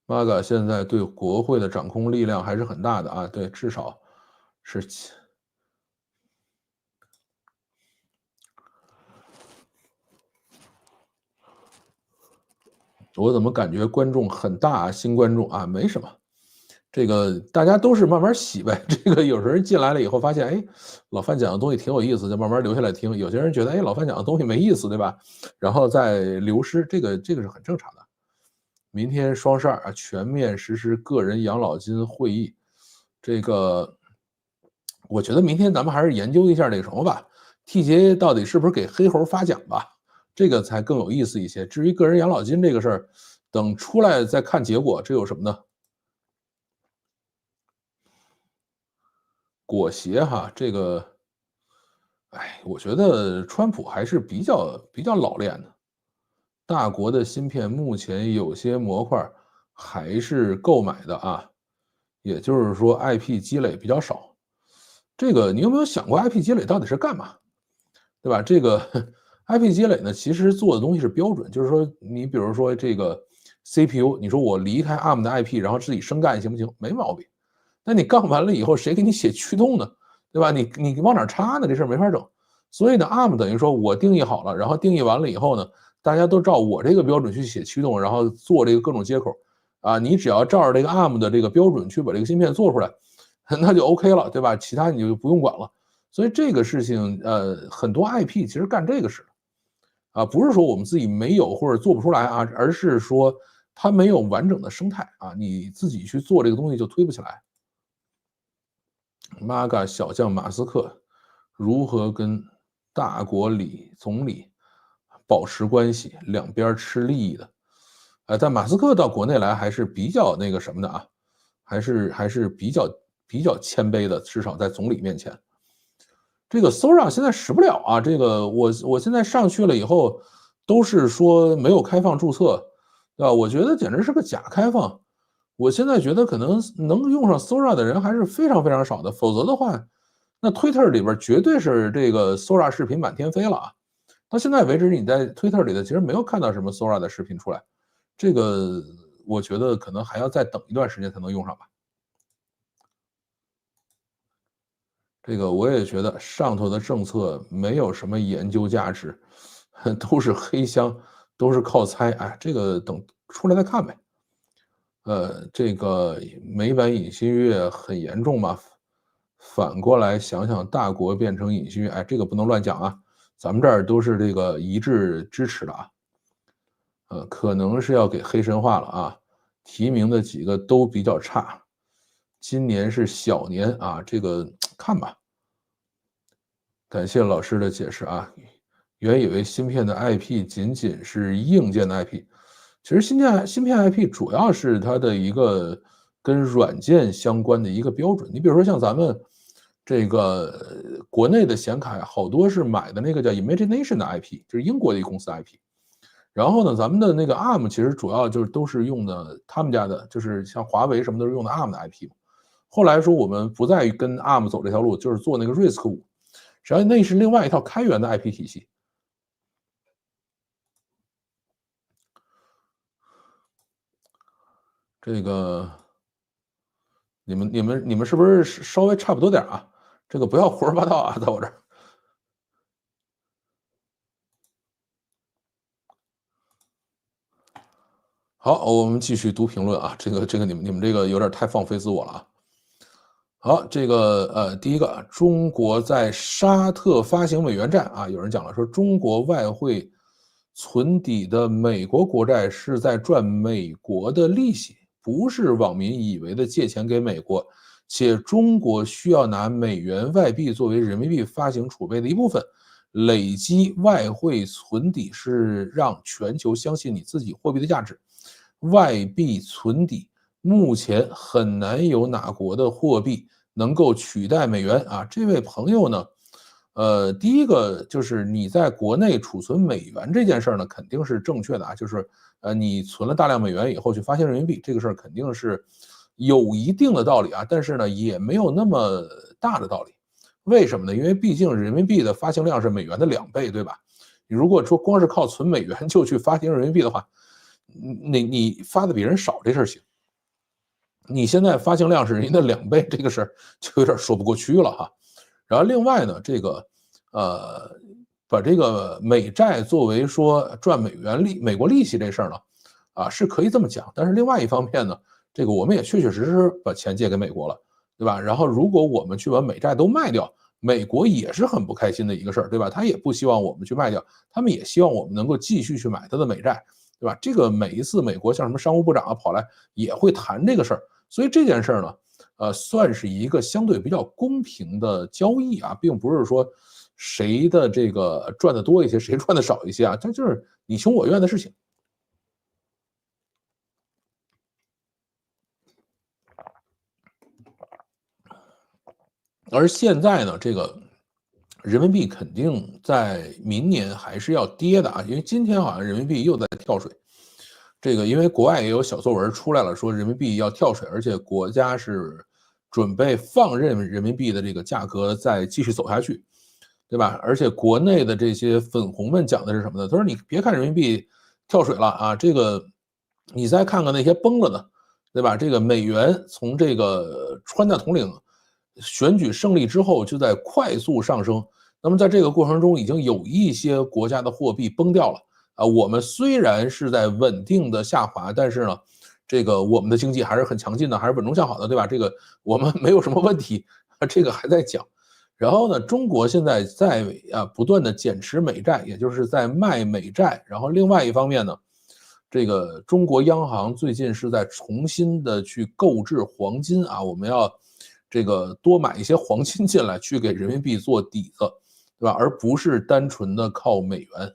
Maga 现在对国会的掌控力量还是很大的啊，对，至少是我怎么感觉观众很大啊？新观众啊，没什么，这个大家都是慢慢洗呗。这个有时候人进来了以后发现，哎，老范讲的东西挺有意思，就慢慢留下来听。有些人觉得，哎，老范讲的东西没意思，对吧？然后再流失，这个是很正常的。明天双12啊，全面实施个人养老金会议。这个，我觉得明天咱们还是研究一下那个什么吧，TGA 到底是不是给黑猴发奖吧？这个才更有意思一些。至于个人养老金这个事儿，等出来再看结果，这有什么呢？裹挟哈，这个，哎，我觉得川普还是比较老练的。大国的芯片目前有些模块还是购买的啊，也就是说 IP 积累比较少。这个你有没有想过 IP 积累到底是干嘛？对吧？这个 IP 积累呢，其实做的东西是标准，就是说你比如说这个 CPU，你说我离开 ARM 的 IP，然后自己生干行不行？没毛病。那你杠完了以后，谁给你写驱动呢？对吧？你往哪插呢？这事儿没法整。所以呢，ARM 等于说我定义好了，然后定义完了以后呢，大家都照我这个标准去写驱动，然后做这个各种接口啊。你只要照着这个 ARM 的这个标准去把这个芯片做出来，那就 OK 了，对吧？其他你就不用管了。所以这个事情，很多 IP 其实干这个事啊，不是说我们自己没有或者做不出来啊，而是说它没有完整的生态啊，你自己去做这个东西就推不起来。Maga 小将马斯克如何跟大国总理保持关系，两边吃利益的？但马斯克到国内来还是比较那个什么的啊，还是比较谦卑的，至少在总理面前。这个 Sora 现在使不了啊，这个我现在上去了以后，都是说没有开放注册，对吧？我觉得简直是个假开放。我现在觉得可能能用上 Sora 的人还是非常非常少的，否则的话，那 Twitter 里边绝对是这个 Sora 视频满天飞了啊！到现在为止，你在 Twitter 里的其实没有看到什么 Sora 的视频出来，这个我觉得可能还要再等一段时间才能用上吧。这个我也觉得上头的政策没有什么研究价值，都是黑箱，都是靠猜。哎，这个等出来再看呗。这个美版尹锡悦很严重嘛？反过来想想，大国变成尹锡悦，哎，这个不能乱讲啊。咱们这儿都是这个一致支持的啊。可能是要给黑神话了啊。提名的几个都比较差，今年是小年啊，这个看吧。感谢老师的解释啊。原以为芯片的 IP 仅仅是硬件的 IP，其实芯片 IP 主要是它的一个跟软件相关的一个标准。你比如说像咱们这个国内的显卡，好多是买的那个叫 Imagination 的 IP，就是英国的一个公司 IP。然后呢，咱们的那个 ARM 其实主要就是都是用的他们家的，就是像华为什么都是用的 ARM 的 IP 嘛。后来说我们不再跟 ARM 走这条路，就是做那个 RISC-V，实际上那是另外一套开源的 IP 体系。这个你们是不是稍微差不多点啊？这个不要胡说八道啊，在我这儿。好，我们继续读评论啊。这个你们这个有点太放飞自我了啊。好，这个第一个，中国在沙特发行美元债啊，有人讲了说中国外汇存底的美国国债是在赚美国的利息，不是网民以为的借钱给美国，且中国需要拿美元外币作为人民币发行储备的一部分，累积外汇存底是让全球相信你自己货币的价值，外币存底。目前很难有哪国的货币能够取代美元啊！这位朋友呢，第一个就是你在国内储存美元这件事儿呢，肯定是正确的啊，就是你存了大量美元以后去发行人民币，这个事儿肯定是有一定的道理啊，但是呢，也没有那么大的道理。为什么呢？因为毕竟人民币的发行量是美元的2倍，对吧？你如果说光是靠存美元就去发行人民币的话，你发的比人少这事儿行。你现在发行量是人家的2倍，这个事儿就有点说不过去了哈。然后另外呢，这个把这个美债作为说赚美国利息这事儿呢，是可以这么讲。但是另外一方面呢，这个我们也确确实实把钱借给美国了，对吧？然后如果我们去把美债都卖掉，美国也是很不开心的一个事儿，对吧？他也不希望我们去卖掉，他们也希望我们能够继续去买他的美债，对吧？这个每一次美国像什么商务部长啊跑来也会谈这个事儿。所以这件事儿呢，算是一个相对比较公平的交易啊，并不是说谁的这个赚的多一些，谁赚的少一些啊，这就是你情我愿的事情。而现在呢，这个人民币肯定在明年还是要跌的啊，因为今天好像人民币又在跳水。这个因为国外也有小作文出来了，说人民币要跳水，而且国家是准备放任人民币的这个价格再继续走下去，对吧？而且国内的这些粉红们讲的是什么呢？他说你别看人民币跳水了啊，这个你再看看那些崩了的，对吧？这个美元从这个川大统领选举胜利之后就在快速上升，那么在这个过程中已经有一些国家的货币崩掉了。我们虽然是在稳定的下滑，但是呢，这个我们的经济还是很强劲的，还是稳中向好的，对吧？这个我们没有什么问题，这个还在讲。然后呢，中国现在在不断的减持美债，也就是在卖美债。然后另外一方面呢，这个中国央行最近是在重新的去购置黄金啊，我们要这个多买一些黄金进来，去给人民币做底子，对吧？而不是单纯的靠美元。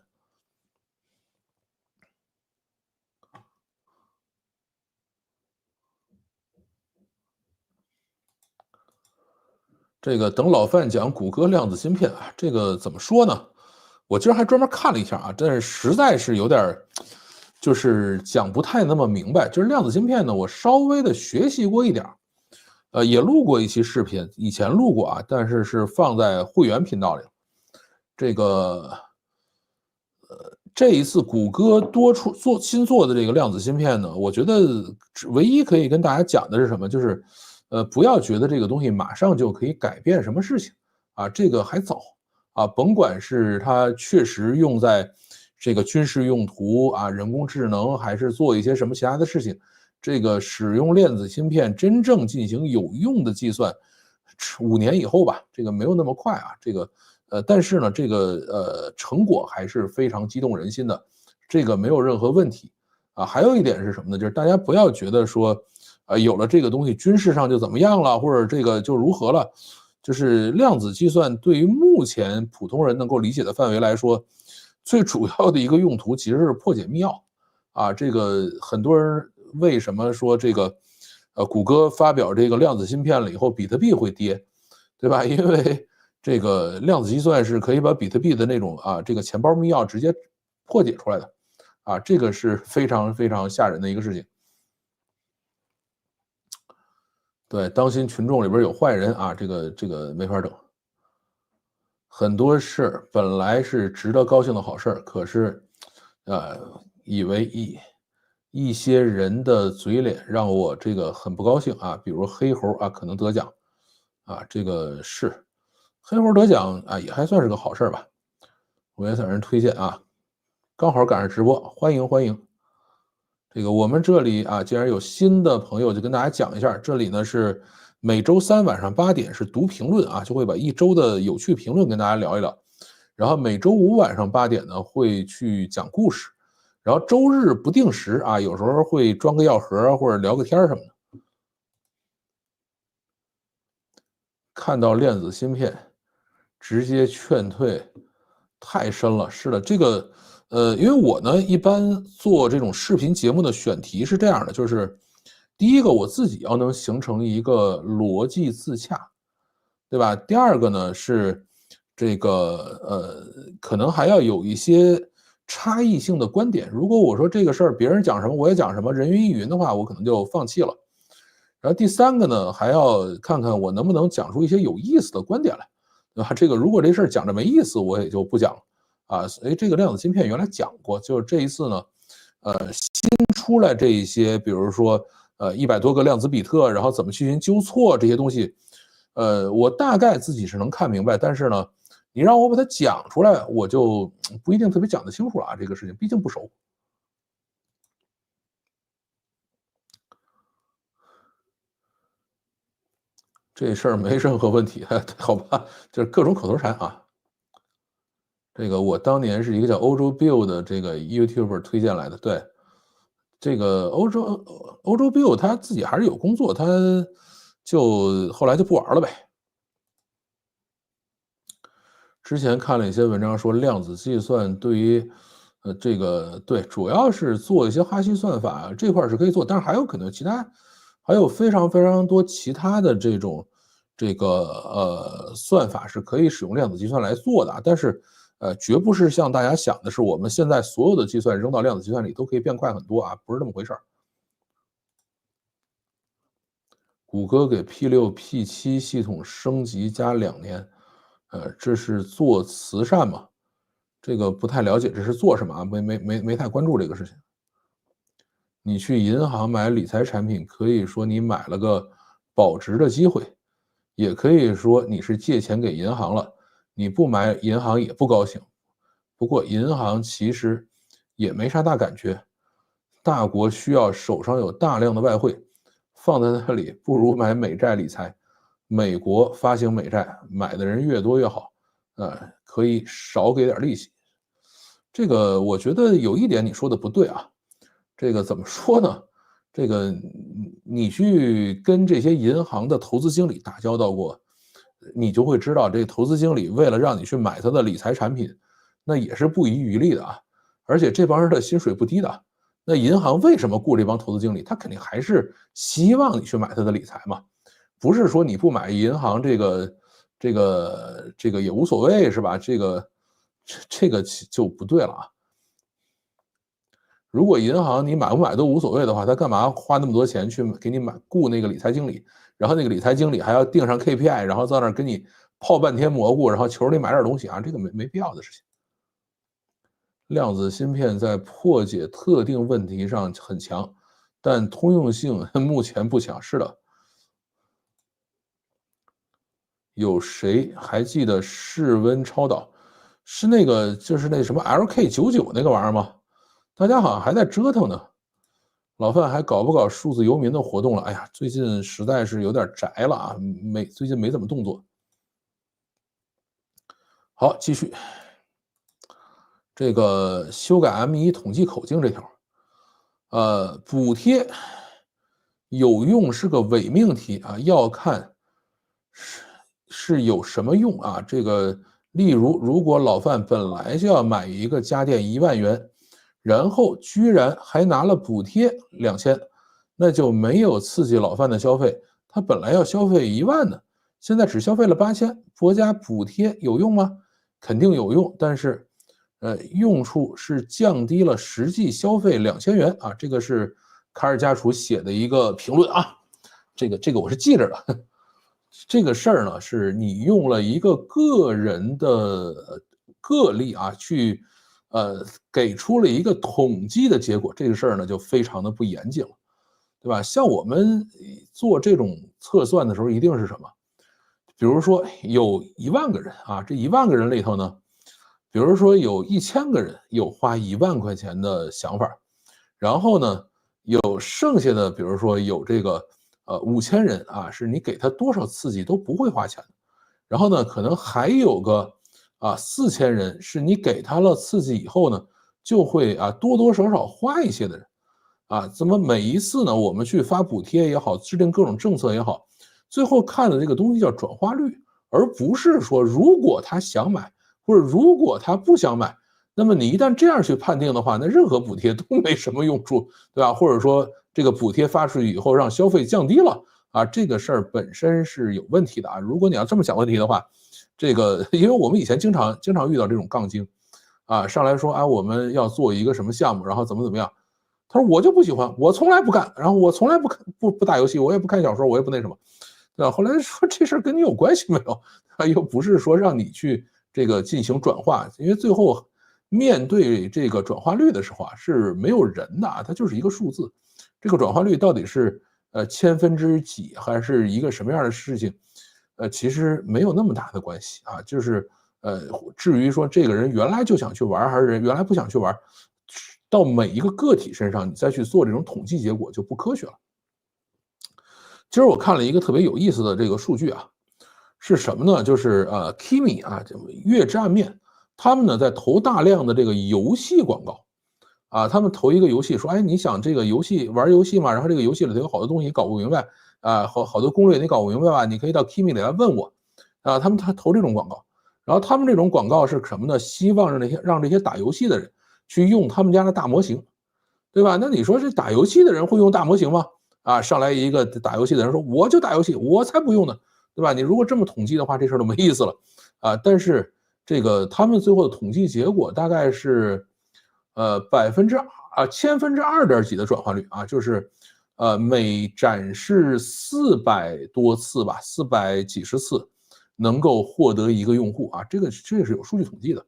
这个等老范讲谷歌量子芯片啊，这个怎么说呢？我今儿还专门看了一下啊，但是实在是有点就是讲不太那么明白。就是量子芯片呢，我稍微的学习过一点也录过一期视频，以前录过啊，但是是放在会员频道里。这个这一次谷歌新做的这个量子芯片呢，我觉得唯一可以跟大家讲的是什么？就是，不要觉得这个东西马上就可以改变什么事情啊，这个还早啊。甭管是它确实用在这个军事用途啊、人工智能，还是做一些什么其他的事情，这个使用量子芯片真正进行有用的计算，5年以后吧，这个没有那么快啊，这个。但是呢，这个成果还是非常激动人心的，这个没有任何问题啊。还有一点是什么呢？就是大家不要觉得说，有了这个东西，军事上就怎么样了，或者这个就如何了。就是量子计算对于目前普通人能够理解的范围来说，最主要的一个用途其实是破解密钥啊。这个很多人为什么说这个，谷歌发表这个量子芯片了以后，比特币会跌，对吧？因为这个量子计算是可以把比特币的那种这个钱包密钥直接破解出来的啊，这个是非常非常吓人的一个事情。对，当心群众里边有坏人啊，这个没法整。很多事本来是值得高兴的好事，可是，以为一些人的嘴脸让我这个很不高兴啊，比如黑猴啊可能得奖啊，这个是黑猴得奖啊，也还算是个好事吧。我也向人推荐啊，刚好赶上直播，欢迎欢迎。这个我们这里啊，既然有新的朋友，就跟大家讲一下，这里呢是每周3晚上8点是读评论啊，就会把一周的有趣评论跟大家聊一聊。然后每周5晚上8点呢会去讲故事，然后周日不定时啊，有时候会装个药盒或者聊个天什么的。看到量子芯片，直接劝退，太深了。是的，这个因为我呢一般做这种视频节目的选题是这样的，就是第一个我自己要能形成一个逻辑自洽，对吧？第二个呢是这个可能还要有一些差异性的观点。如果我说这个事儿别人讲什么我也讲什么，人云亦云的话，我可能就放弃了。然后第三个呢，还要看看我能不能讲出一些有意思的观点来，对吧？这个如果这事儿讲着没意思，我也就不讲了啊。这个量子芯片原来讲过，就是这一次呢，新出来这一些，比如说100多个量子比特，然后怎么去进行纠错这些东西，我大概自己是能看明白，但是呢，你让我把它讲出来，我就不一定特别讲得清楚了啊。这个事情毕竟不熟。这事儿没任何问题，好吧，就是各种口头禅啊。这个我当年是一个叫欧洲 Bill 的这个 YouTuber 推荐来的，对，这个欧洲 Bill 他自己还是有工作，他就后来就不玩了呗。之前看了一些文章说量子计算对于这个对，主要是做一些哈希算法这块是可以做，但是还有可能其他还有非常非常多其他的这种算法是可以使用量子计算来做的啊，但是绝不是像大家想的是我们现在所有的计算扔到量子计算里都可以变快很多啊，不是这么回事儿。谷歌给 P6、P7系统升级加2年，这是做慈善吗？这个不太了解，这是做什么啊？没太关注这个事情。你去银行买理财产品，可以说你买了个保值的机会，也可以说你是借钱给银行了，你不买银行也不高兴。不过银行其实也没啥大感觉，大国需要手上有大量的外汇，放在那里不如买美债理财。美国发行美债，买的人越多越好，可以少给点利息。这个我觉得有一点你说的不对啊，这个怎么说呢？这个你去跟这些银行的投资经理打交道过，你就会知道，这个投资经理为了让你去买他的理财产品，那也是不遗余力的啊。而且这帮人的薪水不低的，那银行为什么雇这帮投资经理？他肯定还是希望你去买他的理财嘛，不是说你不买银行这个也无所谓是吧？这个就不对了啊。如果银行你买不买都无所谓的话，他干嘛花那么多钱去给你雇那个理财经理，然后那个理财经理还要定上 KPI，然后在那儿跟你泡半天蘑菇，然后求着你买点东西啊，这个没必要的事情。量子芯片在破解特定问题上很强，但通用性目前不强。是的，有谁还记得室温超导？是那个就是那什么 LK99那个玩意儿吗？大家好像还在折腾呢。老范还搞不搞数字游民的活动了？哎呀，最近实在是有点宅了啊，最近没怎么动作。好，继续。这个修改 M1统计口径这条，补贴有用是个伪命题啊，要看是有什么用啊。这个例如，如果老范本来就要买一个家电10000元，然后居然还拿了补贴2000，那就没有刺激老范的消费。他本来要消费10000呢，现在只消费了8000，国家补贴有用吗？肯定有用，但是用处是降低了实际消费2000元啊。这个是卡尔加楚写的一个评论啊，这个我是记着的。这个事儿呢，是你用了一个个人的个例啊，去给出了一个统计的结果，这个事儿呢就非常的不严谨了，对吧？像我们做这种测算的时候，一定是什么？比如说有10000个人啊，这10000个人里头呢，比如说有1000个人有花10000块钱的想法，然后呢，有剩下的，比如说有这个5000人啊，是你给他多少刺激都不会花钱的，然后呢，可能还有个4000人是你给他了刺激以后呢，就会多多少少花一些的人啊。怎么每一次呢，我们去发补贴也好，制定各种政策也好，最后看的这个东西叫转化率，而不是说如果他想买或者如果他不想买，那么你一旦这样去判定的话，那任何补贴都没什么用处，对吧？或者说这个补贴发出去以后让消费降低了啊，这个事儿本身是有问题的啊。如果你要这么想问题的话，这个因为我们以前经常遇到这种杠精啊，上来说啊我们要做一个什么项目，然后怎么样，他说我就不喜欢，我从来不干，然后我从来不看不打游戏，我也不看小说，我也不那什么。对吧？后来说这事儿跟你有关系没有？又不是说让你去这个进行转化，因为最后面对这个转化率的时候是没有人的，它就是一个数字。这个转化率到底是千分之几，还是一个什么样的事情？其实没有那么大的关系啊。就是至于说这个人原来就想去玩，还是人原来不想去玩，到每一个个体身上，你再去做这种统计结果就不科学了。今儿我看了一个特别有意思的这个数据啊，是什么呢？就是Kimi 啊，月之暗面，他们呢在投大量的这个游戏广告啊，他们投一个游戏说，哎，你想这个游戏玩游戏嘛？然后这个游戏里头有好多东西你搞不明白啊，好多攻略你搞不明白吧？你可以到 Kimi 里来问我啊。他投这种广告，然后他们这种广告是什么呢？希望让这些打游戏的人去用他们家的大模型，对吧？那你说这打游戏的人会用大模型吗？啊，上来一个打游戏的人说我就打游戏，我才不用呢，对吧？你如果这么统计的话，这事儿都没意思了啊。但是这个他们最后的统计结果大概是千分之二点几的转化率啊，就是每展示400多次吧，400几十次能够获得一个用户啊，这个是有数据统计的。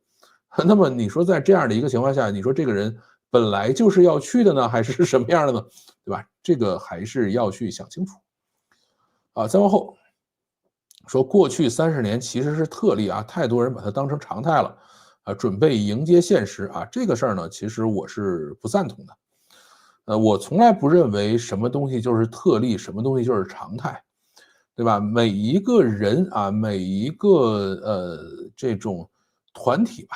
那么你说在这样的一个情况下，你说这个人本来就是要去的呢，还是什么样的呢？对吧？这个还是要去想清楚啊。再往后说，过去30年其实是特例啊，太多人把它当成常态了啊，准备迎接现实啊。这个事儿呢，其实我是不赞同的。我从来不认为什么东西就是特例，什么东西就是常态，对吧？每一个人啊，每一个这种团体吧，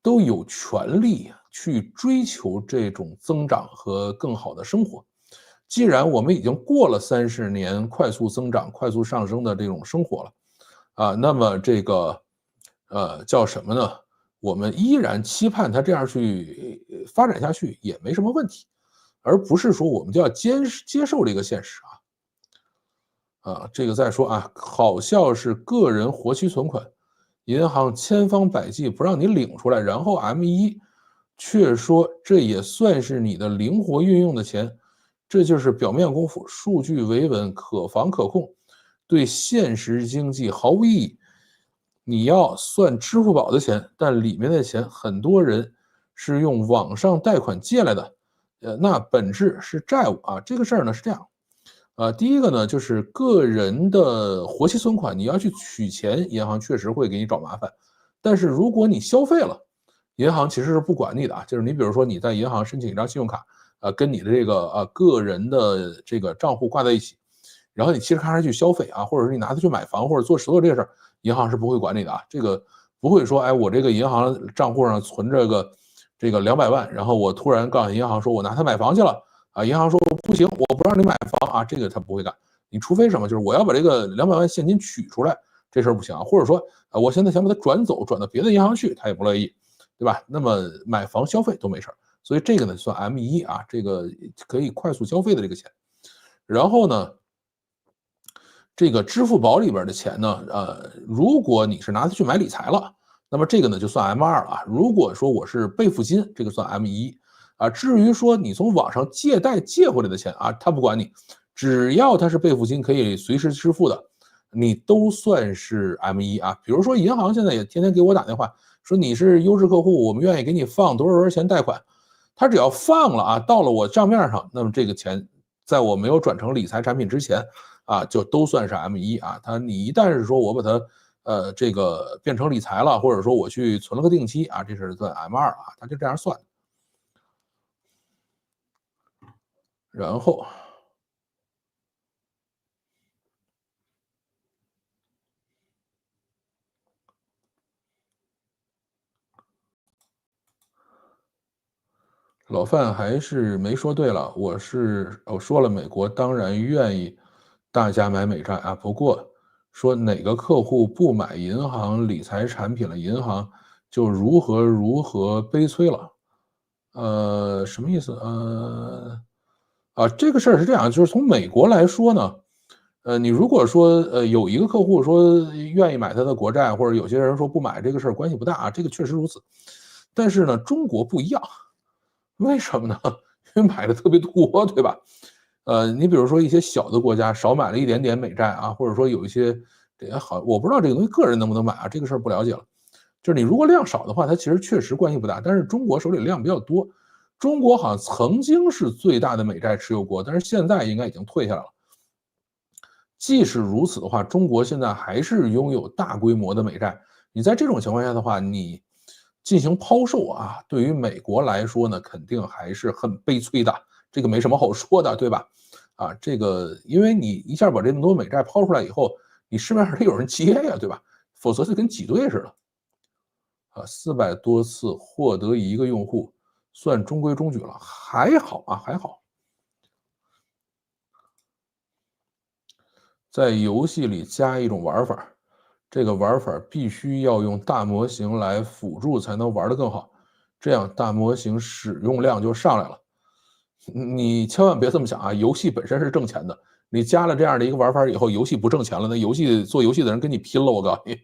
都有权利去追求这种增长和更好的生活。既然我们已经过了30年快速增长、快速上升的这种生活了，啊，那么这个叫什么呢？我们依然期盼它这样去发展下去也没什么问题，而不是说我们就要接受这个现实这个再说啊，好笑是个人活期存款，银行千方百计不让你领出来，然后 M1却说这也算是你的灵活运用的钱，这就是表面功夫，数据维稳，可防可控，对现实经济毫无意义。你要算支付宝的钱，但里面的钱很多人是用网上贷款借来的，那本质是债务啊。这个事儿呢是这样，第一个呢就是个人的活期存款，你要去取钱，银行确实会给你找麻烦。但是如果你消费了，银行其实是不管你的啊。就是你比如说你在银行申请一张信用卡，跟你的这个个人的这个账户挂在一起，然后你嘁哩喀喳去消费啊，或者是你拿它去买房或者做石头这个事儿，银行是不会管你的啊。这个不会说，哎，我这个银行账户上存着这个200万，然后我突然告诉银行说我拿它买房去了啊，银行说不行，我不让你买房啊，这个他不会干。你除非什么，就是我要把这个200万现金取出来，这事儿不行啊。或者说我现在想把它转走，转到别的银行去，他也不乐意，对吧？那么买房消费都没事儿，所以这个呢算 M1啊，这个可以快速消费的这个钱。然后呢，这个支付宝里边的钱呢，如果你是拿它去买理财了，那么这个呢就算 M2了啊。如果说我是备付金，这个算 M1啊。至于说你从网上借贷借回来的钱啊，他不管你，只要它是备付金可以随时支付的，你都算是 M1啊。比如说银行现在也天天给我打电话说你是优质客户，我们愿意给你放多少钱贷款，他只要放了啊，到了我账面上，那么这个钱在我没有转成理财产品之前啊，就都算是 M1啊。你一旦是说我把它这个变成理财了，或者说我去存了个定期啊，这是算 M2啊，他就这样算。然后老范还是没说对了，我说了，美国当然愿意大家买美债啊，不过说哪个客户不买银行理财产品了，银行就如何如何悲催了。什么意思？这个事儿是这样，就是从美国来说呢，你如果说有一个客户说愿意买他的国债，或者有些人说不买，这个事儿关系不大啊，这个确实如此。但是呢，中国不一样。为什么呢？因为买的特别多，对吧？你比如说一些小的国家少买了一点点美债啊，或者说有一些这个好，我不知道这个东西个人能不能买啊，这个事儿不了解了。就是你如果量少的话，它其实确实关系不大。但是中国手里量比较多，中国好像曾经是最大的美债持有国，但是现在应该已经退下来了。即使如此的话，中国现在还是拥有大规模的美债。你在这种情况下的话，你进行抛售啊，对于美国来说呢，肯定还是很悲催的，这个没什么好说的，对吧？这个因为你一下把这么多美债抛出来以后，你市面上得有人接呀，对吧？否则就跟挤兑似的。400多次获得一个用户，算中规中矩了，还好啊，还好。在游戏里加一种玩法，这个玩法必须要用大模型来辅助才能玩得更好，这样大模型使用量就上来了。你千万别这么想啊，游戏本身是挣钱的，你加了这样的一个玩法以后，游戏不挣钱了，那做游戏的人跟你拼了，我告诉你。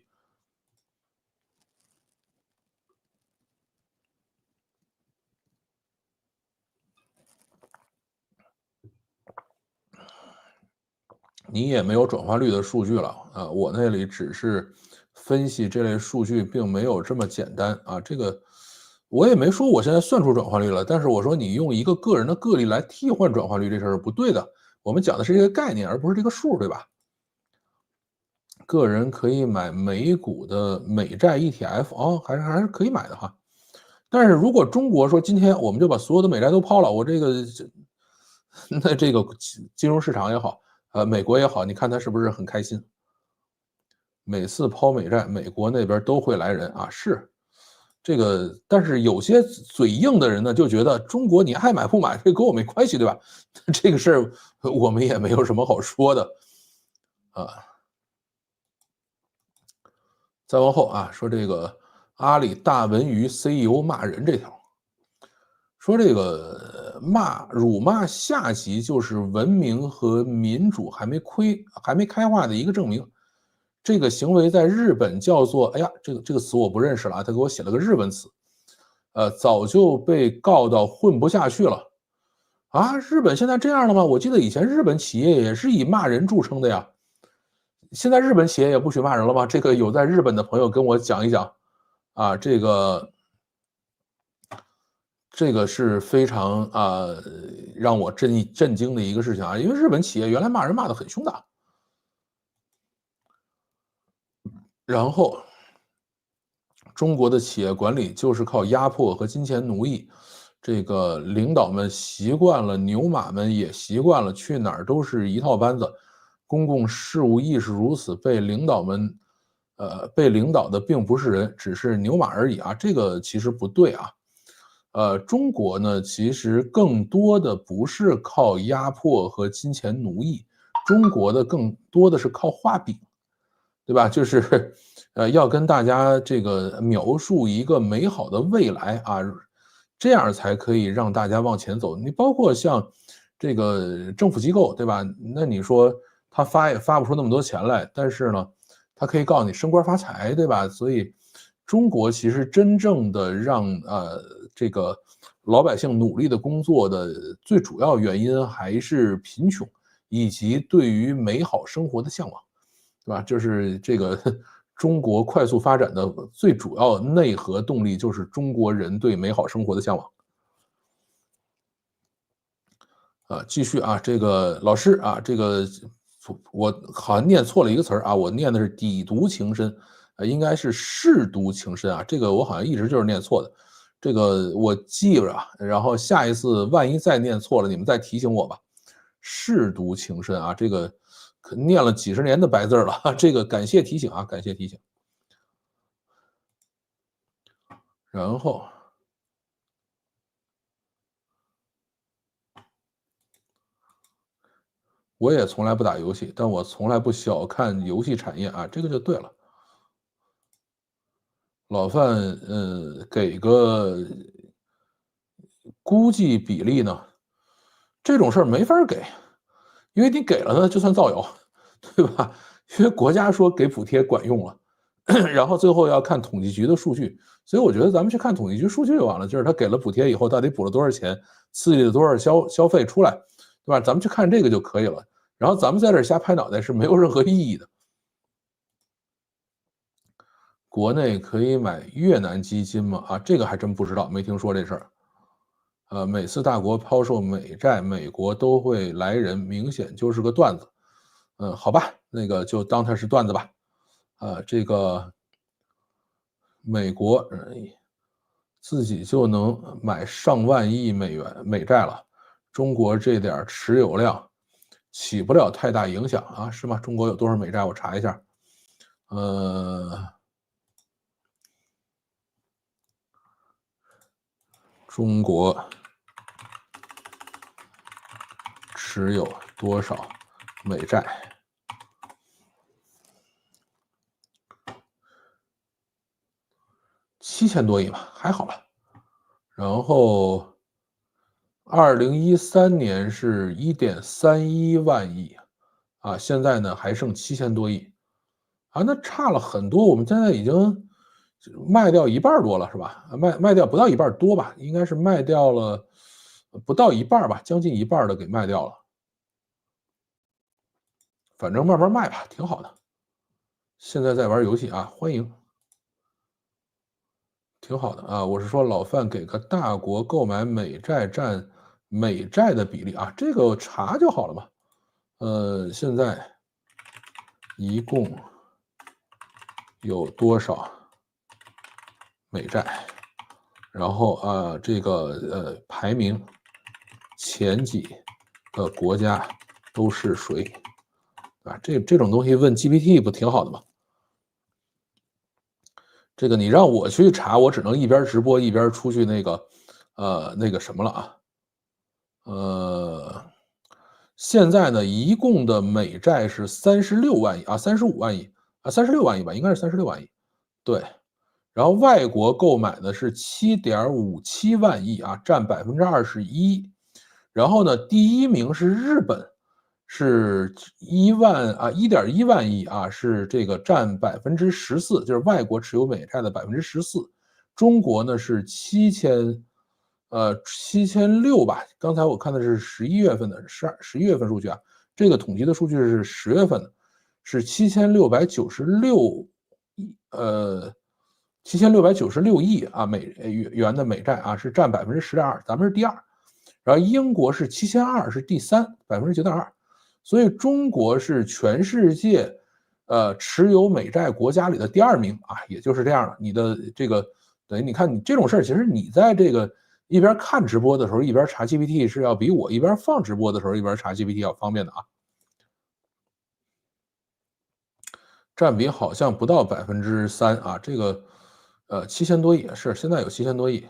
你也没有转化率的数据了啊，我那里只是分析这类数据，并没有这么简单啊。这个我也没说我现在算出转化率了，但是我说你用一个个人的个例来替换转化率，这事儿是不对的。我们讲的是这个概念，而不是这个数，对吧？个人可以买美股的美债 ETF 还是可以买的哈。但是如果中国说今天我们就把所有的美债都抛了，我这个那这个金融市场也好，美国也好，你看他是不是很开心？每次抛美债，美国那边都会来人啊，是这个，但是有些嘴硬的人呢，就觉得中国你爱买不买，这跟我没关系，对吧？这个事儿我们也没有什么好说的啊。再往后啊，说这个阿里大文娱 CEO 骂人这条，说这个辱骂下级就是文明和民主还没开化的一个证明。这个行为在日本叫做，哎呀，这个词我不认识了啊，他给我写了个日文词，早就被告到混不下去了啊。日本现在这样了吗？我记得以前日本企业也是以骂人著称的呀。现在日本企业也不许骂人了吗？这个有在日本的朋友跟我讲一讲啊。这个这个是非常让我震惊的一个事情啊，因为日本企业原来骂人骂得很凶的，然后中国的企业管理就是靠压迫和金钱奴役，这个领导们习惯了，牛马们也习惯了，去哪儿都是一套班子。公共事务亦是如此，被领导的并不是人，只是牛马而已啊，这个其实不对啊。中国呢，其实更多的不是靠压迫和金钱奴役，中国的更多的是靠画饼。对吧？就是要跟大家这个描述一个美好的未来啊，这样才可以让大家往前走。你包括像这个政府机构，对吧？那你说他发也发不出那么多钱来，但是呢，他可以告诉你升官发财，对吧？所以中国其实真正的让这个老百姓努力的工作的最主要原因还是贫穷，以及对于美好生活的向往。对吧？就是这个中国快速发展的最主要内核动力，就是中国人对美好生活的向往。继续啊，这个老师啊，这个我好像念错了一个词儿啊，我念的是砥牍情深，应该是舐犊情深啊，这个我好像一直就是念错的，这个我记着啊，然后下一次万一再念错了，你们再提醒我吧。舐犊情深啊，这个可念了几十年的白字了，这个感谢提醒啊，感谢提醒。然后我也从来不打游戏，但我从来不小看游戏产业啊，这个就对了。老范，给个估计比例呢，这种事儿没法给，因为你给了呢，就算造谣，对吧？因为国家说给补贴管用了，然后最后要看统计局的数据，所以我觉得咱们去看统计局数据就完了，就是他给了补贴以后，到底补了多少钱，刺激了多少消费出来，对吧？咱们去看这个就可以了。然后咱们在这儿瞎拍脑袋是没有任何意义的。国内可以买越南基金吗？啊，这个还真不知道，没听说这事儿。每次大国抛售美债，美国都会来人，明显就是个段子。好吧，那个就当它是段子吧。这个美国自己就能买上万亿美元美债了，中国这点持有量起不了太大影响啊？是吗？中国有多少美债？我查一下。中国持有多少美债？7000多亿吧，还好了。然后2013年是1.31万亿啊，现在呢还剩7000多亿啊，那差了很多。我们现在已经卖掉一半多了，是吧？卖掉不到一半多吧，应该是卖掉了不到一半吧，将近一半的给卖掉了。反正慢慢卖吧，挺好的。现在在玩游戏啊，欢迎，挺好的啊。我是说老范给个大国购买美债占美债的比例啊，这个查就好了嘛。现在一共有多少美债？然后这个排名前几个国家都是谁？啊，这种东西问 GPT 不挺好的吗？这个你让我去查，我只能一边直播一边出去那个什么了啊？现在呢，一共的美债是36万亿啊，35万亿啊，36万亿吧，应该是36万亿。对，然后外国购买的是7.57万亿啊，占21%。然后呢，第一名是日本，是1.1万亿啊，是这个占14%，就是外国持有美债的14%。中国呢是7600吧，刚才我看的是11月份的11月份数据啊，这个统计的数据是10月份的，是7696亿， 7696亿啊元的美债啊，是占10.2%，咱们是第二。然后英国是7200，是第三，9.2%。所以中国是全世界持有美债国家里的第2名啊，也就是这样了。你的这个等于你看你这种事儿，其实你在这个一边看直播的时候一边查 GPT 是要比我一边放直播的时候一边查 GPT 要方便的啊。占比好像不到3%啊，这个7000多亿是现在有7000多亿。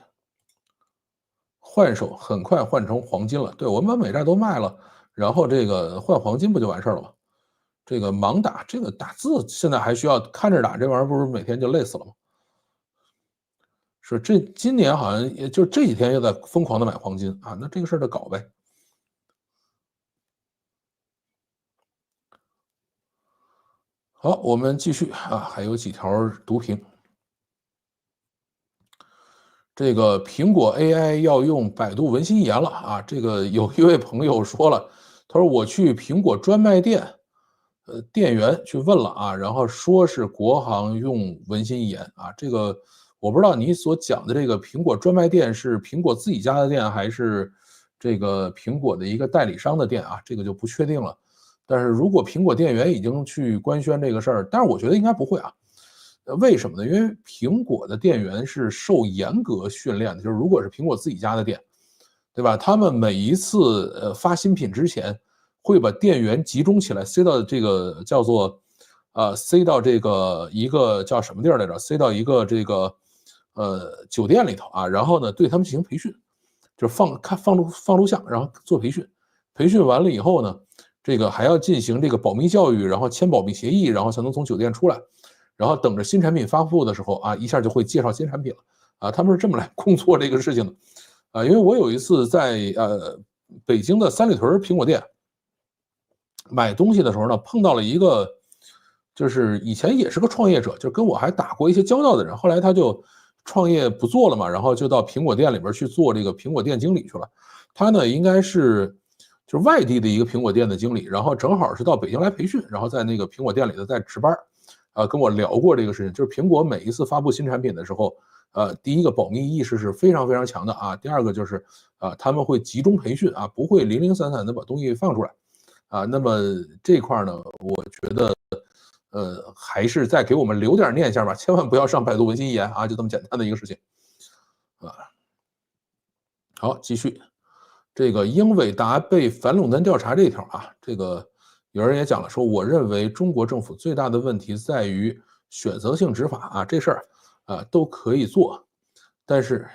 换手很快换成黄金了，对，我们把美债都卖了，然后这个换黄金不就完事儿了吗？这个盲打，这个打字现在还需要看着打，这玩意儿不是每天就累死了吗？是这今年好像也就这几天又在疯狂的买黄金啊，那这个事儿就搞呗。好，我们继续啊，还有几条读评。这个苹果 AI 要用百度文心一言了啊！这个有一位朋友说了，他说我去苹果专卖店，店员去问了啊，然后说是国行用文心一言啊。这个我不知道你所讲的这个苹果专卖店是苹果自己家的店，还是这个苹果的一个代理商的店啊？这个就不确定了。但是如果苹果店员已经去官宣这个事儿，但是我觉得应该不会啊。为什么呢？因为苹果的店员是受严格训练的，就是如果是苹果自己家的店，对吧？他们每一次发新品之前，会把店员集中起来，塞到这个叫做塞到这个一个叫什么地儿来着？塞到一个这个酒店里头啊，然后呢对他们进行培训，就是放录像，然后做培训。培训完了以后呢，这个还要进行这个保密教育，然后签保密协议，然后才能从酒店出来。然后等着新产品发布的时候啊，一下就会介绍新产品了啊，他们是这么来工作这个事情的啊。因为我有一次在北京的三里屯苹果店买东西的时候呢，碰到了一个就是以前也是个创业者，就跟我还打过一些交道的人，后来他就创业不做了嘛，然后就到苹果店里边去做这个苹果店经理去了。他呢应该是就是外地的一个苹果店的经理，然后正好是到北京来培训，然后在那个苹果店里头在值班。跟我聊过这个事情，就是苹果每一次发布新产品的时候，第一个保密意识是非常非常强的啊，第二个就是他们会集中培训啊，不会零零散散的把东西放出来啊。那么这块呢，我觉得还是再给我们留点念想吧，千万不要上百度文心一言啊，就这么简单的一个事情啊。好，继续这个英伟达被反垄断调查这一条啊，这个。有人也讲了，说我认为中国政府最大的问题在于选择性执法啊，这事儿都可以做，但是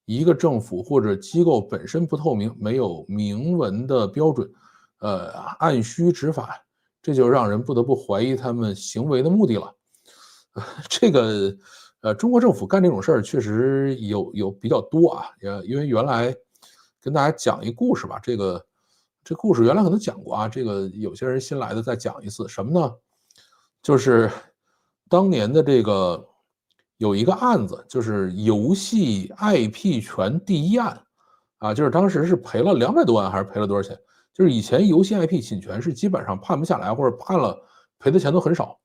一个政府或者机构本身不透明，没有明文的标准，按需执法，这就让人不得不怀疑他们行为的目的了。这个中国政府干这种事儿确实有比较多啊，因为原来跟大家讲一故事吧，这故事原来可能讲过啊，这个有些人新来的再讲一次，什么呢？就是当年的这个有一个案子，就是游戏 IP 权第一案啊，就是当时是赔了200多万还是赔了多少钱？就是以前游戏 IP 侵权是基本上判不下来，或者判了赔的钱都很少。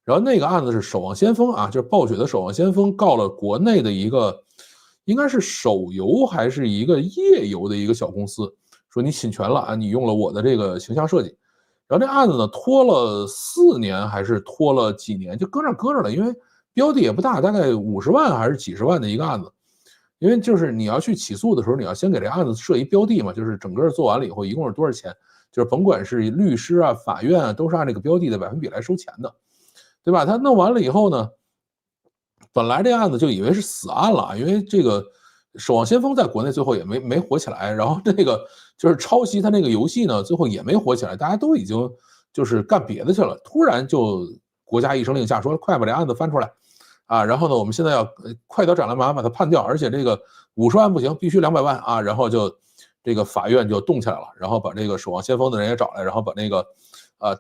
然后那个案子是《守望先锋》啊，就是暴雪的《守望先锋》告了国内的一个应该是手游还是一个页游的一个小公司。说你侵权了啊，你用了我的这个形象设计，然后这案子呢拖了4年还是拖了几年，就搁那搁着了，因为标的也不大，大概50万还是几十万的一个案子。因为就是你要去起诉的时候，你要先给这案子设一标的嘛，就是整个做完了以后一共是多少钱，就是甭管是律师啊、法院啊，都是按这个标的的1%来收钱的，对吧？他弄完了以后呢，本来这案子就以为是死案了，因为这个。守望先锋在国内最后也没火起来，然后这个就是抄袭他那个游戏呢，最后也没火起来，大家都已经就是干别的去了。突然就国家一声令下，说快把这案子翻出来啊！然后呢，我们现在要快刀斩乱麻把它判掉，而且这个50万不行，必须200万啊！然后就这个法院就动起来了，然后把这个守望先锋的人也找来，然后把那个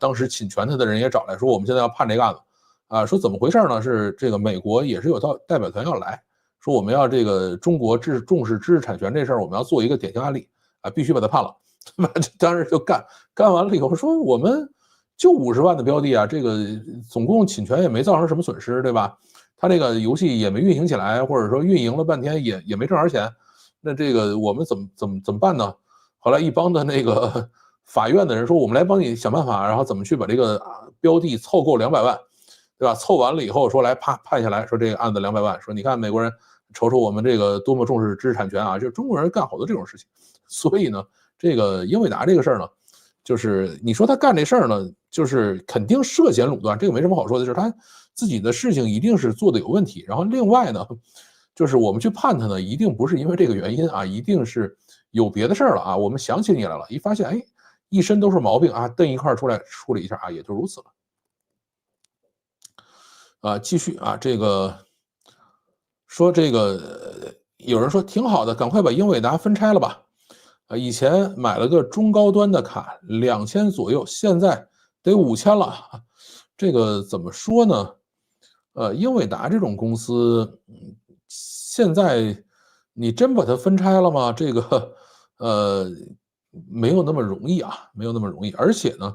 当时侵权他的人也找来，说我们现在要判这个案子啊！说怎么回事呢？是这个美国也是有代表团要来。说我们要这个中国重视知识产权这事儿，我们要做一个典型案例啊，必须把他判了，对吧？当时就干完了以后，说我们就50万的标的啊，这个总共侵权也没造成什么损失，对吧？他这个游戏也没运行起来，或者说运营了半天也没挣着钱，那这个我们怎么办呢？后来一帮的那个法院的人说，我们来帮你想办法，然后怎么去把这个标的凑够200万，对吧？凑完了以后说来判下来，说这个案子200万，说你看美国人瞅瞅我们这个多么重视知识产权啊，就是中国人干好多这种事情。所以呢，这个英伟达这个事儿呢，就是你说他干这事儿呢，就是肯定涉嫌垄断，这个没什么好说的，就是他自己的事情一定是做的有问题。然后另外呢，就是我们去判他呢，一定不是因为这个原因啊，一定是有别的事儿了啊。我们想起你来了，一发现哎，一身都是毛病啊，蹬一块出来处理一下啊，也就如此了。继续啊，这个说这个有人说挺好的，赶快把英伟达分拆了吧。以前买了个中高端的卡2000左右，现在得5000了。这个怎么说呢？英伟达这种公司，现在你真把它分拆了吗？这个没有那么容易啊，没有那么容易。而且呢，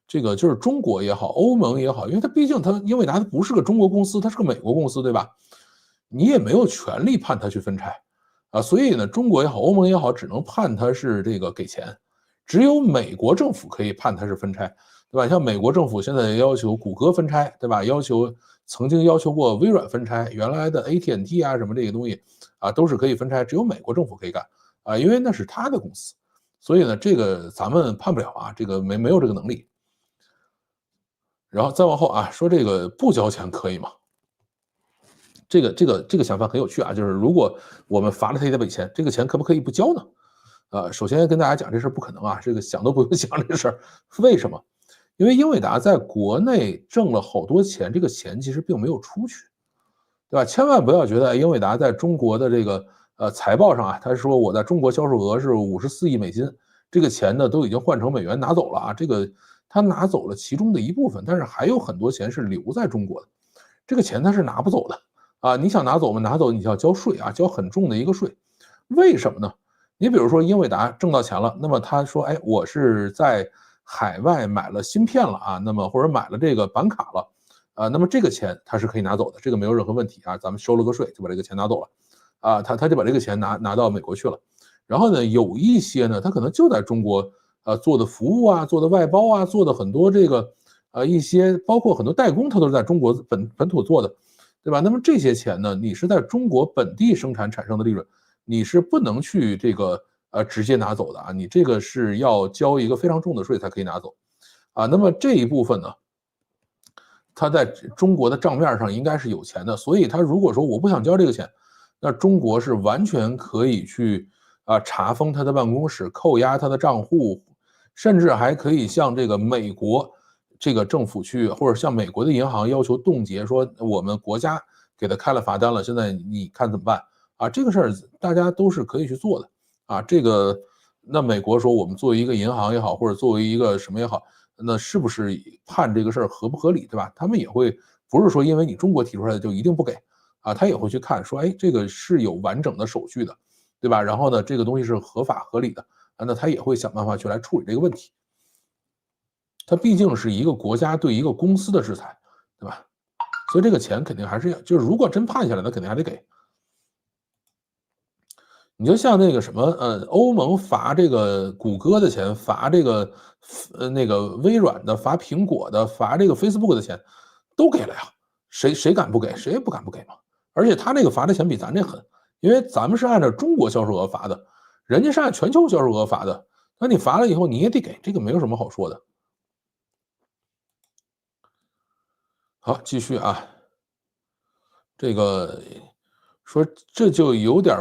这个就是中国也好，欧盟也好，因为它毕竟英伟达它不是个中国公司，它是个美国公司，对吧？你也没有权利判它去分拆。所以呢，中国也好，欧盟也好，只能判它是这个给钱，只有美国政府可以判它是分拆，对吧？像美国政府现在要求谷歌分拆，对吧？曾经要求过微软分拆，原来的 AT&T 啊什么这个东西都是可以分拆，只有美国政府可以干因为那是他的公司，所以呢，这个咱们判不了啊，这个没有这个能力。然后再往后说这个不交钱可以吗？这个想法很有趣啊，就是如果我们罚了他一笔钱，这个钱可不可以不交呢？首先跟大家讲这事不可能啊，这个想都不用想这事儿。为什么？因为英伟达在国内挣了好多钱，这个钱其实并没有出去，对吧？千万不要觉得英伟达在中国的这个财报上他说我在中国销售额是54亿美金，这个钱呢都已经换成美元拿走了啊，这个他拿走了其中的一部分，但是还有很多钱是留在中国的，这个钱他是拿不走的。你想拿走吗？拿走你就要交税交很重的一个税。为什么呢？你比如说英伟达挣到钱了，那么他说，哎，我是在海外买了芯片了那么或者买了这个板卡了，那么这个钱他是可以拿走的，这个没有任何问题咱们收了个税就把这个钱拿走了他就把这个钱拿到美国去了。然后呢，有一些呢，他可能就在中国做的服务做的外包做的很多这个一些包括很多代工，他都是在中国本土做的。对吧？那么这些钱呢，你是在中国本地生产产生的利润，你是不能去这个直接拿走的你这个是要交一个非常重的税才可以拿走那么这一部分呢，他在中国的账面上应该是有钱的，所以他如果说我不想交这个钱，那中国是完全可以去查封他的办公室，扣押他的账户，甚至还可以向这个美国这个政府去，或者向美国的银行要求冻结，说我们国家给他开了罚单了，现在你看怎么办这个事儿大家都是可以去做的这个那美国说我们作为一个银行也好，或者作为一个什么也好，那是不是判这个事儿合不合理，对吧？他们也会不是说因为你中国提出来的就一定不给他也会去看说，哎，这个是有完整的手续的，对吧？然后呢，这个东西是合法合理的那他也会想办法去来处理这个问题。它毕竟是一个国家对一个公司的制裁，对吧？所以这个钱肯定还是要，就是如果真判下来，那肯定还得给。你就像那个什么，欧盟罚这个谷歌的钱，罚这个那个微软的，罚苹果的，罚这个 Facebook 的钱，都给了呀。谁敢不给？谁也不敢不给嘛。而且他那个罚的钱比咱这狠，因为咱们是按照中国销售额罚的，人家是按全球销售额罚的。那你罚了以后你也得给，这个没有什么好说的。好，继续这个说这就有点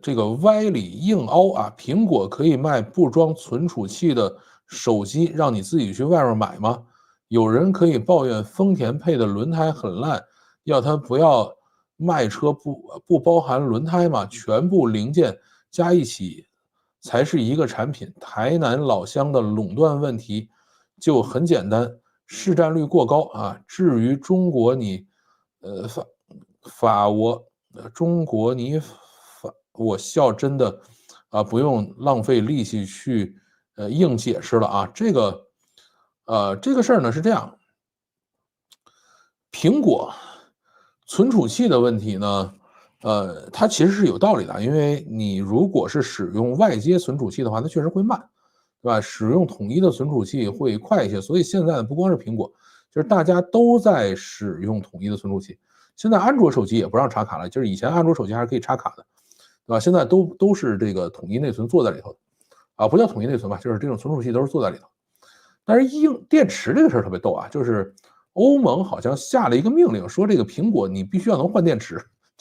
这个歪理硬凹苹果可以卖不装存储器的手机，让你自己去外面买吗？有人可以抱怨丰田配的轮胎很烂，要他不要卖车不包含轮胎吗？全部零件加一起才是一个产品。台南老乡的垄断问题就很简单，市占率过高至于中国你中国你我笑真的不用浪费力气去硬解释了这个事儿呢是这样，苹果存储器的问题呢，它其实是有道理的，因为你如果是使用外接存储器的话，它确实会慢，对吧？使用统一的存储器会快一些，所以现在呢，不光是苹果，就是大家都在使用统一的存储器。现在安卓手机也不让插卡了，就是以前安卓手机还是可以插卡的，对吧？现在都是这个统一内存做在里头的，啊，不叫统一内存吧，就是这种存储器都是做在里头。但是电池这个事儿特别逗啊，就是欧盟好像下了一个命令，说这个苹果你必须要能换电池，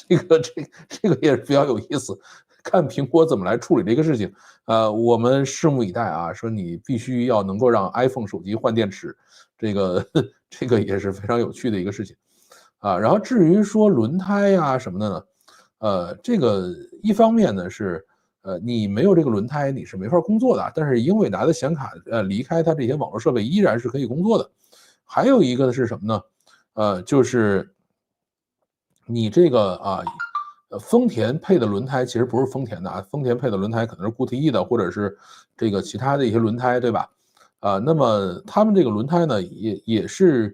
这个也是比较有意思，看苹果怎么来处理这个事情。我们拭目以待啊，说你必须要能够让 iPhone 手机换电池，这个这个也是非常有趣的一个事情啊。然后至于说轮胎呀什么的呢，这个一方面呢是。你没有这个轮胎，你是没法工作的。但是英伟达的显卡，离开它这些网络设备依然是可以工作的。还有一个是什么呢？就是你这个啊，丰田配的轮胎其实不是丰田的啊，丰田配的轮胎可能是固特异的，或者是这个其他的一些轮胎，对吧？那么他们这个轮胎呢，也是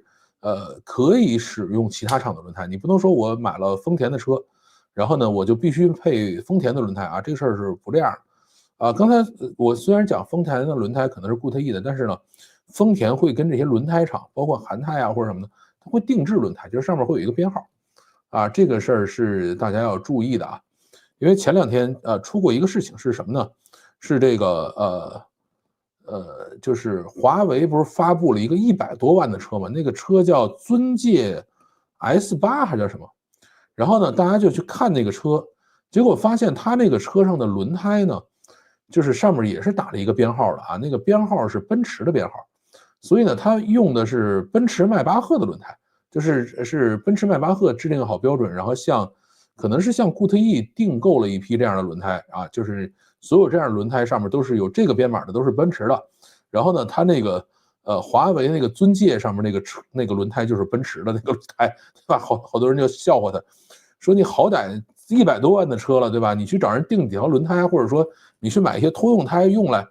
可以使用其他厂的轮胎，你不能说我买了丰田的车。然后呢，我就必须配丰田的轮胎啊，这个事儿是不这样的啊。刚才我虽然讲丰田的轮胎可能是固特异的，但是呢，丰田会跟这些轮胎厂，包括韩泰啊或者什么的，它会定制轮胎，就是上面会有一个编号啊。这个事儿是大家要注意的啊，因为前两天出过一个事情是什么呢？是这个就是华为不是发布了一个100多万的车嘛？那个车叫尊界 S8还叫什么？然后呢，大家就去看那个车，结果发现他那个车上的轮胎呢，就是上面也是打了一个编号的啊，那个编号是奔驰的编号，所以呢，他用的是奔驰迈巴赫的轮胎，是奔驰迈巴赫制定好标准，然后可能是向固特异订购了一批这样的轮胎啊，就是所有这样的轮胎上面都是有这个编码的，都是奔驰的。然后呢，他那个华为那个尊界上面那个轮胎就是奔驰的那个轮胎，对吧？好多人就笑话他，说你好歹100多万的车了，对吧？你去找人订几条轮胎，或者说你去买一些通用胎用来，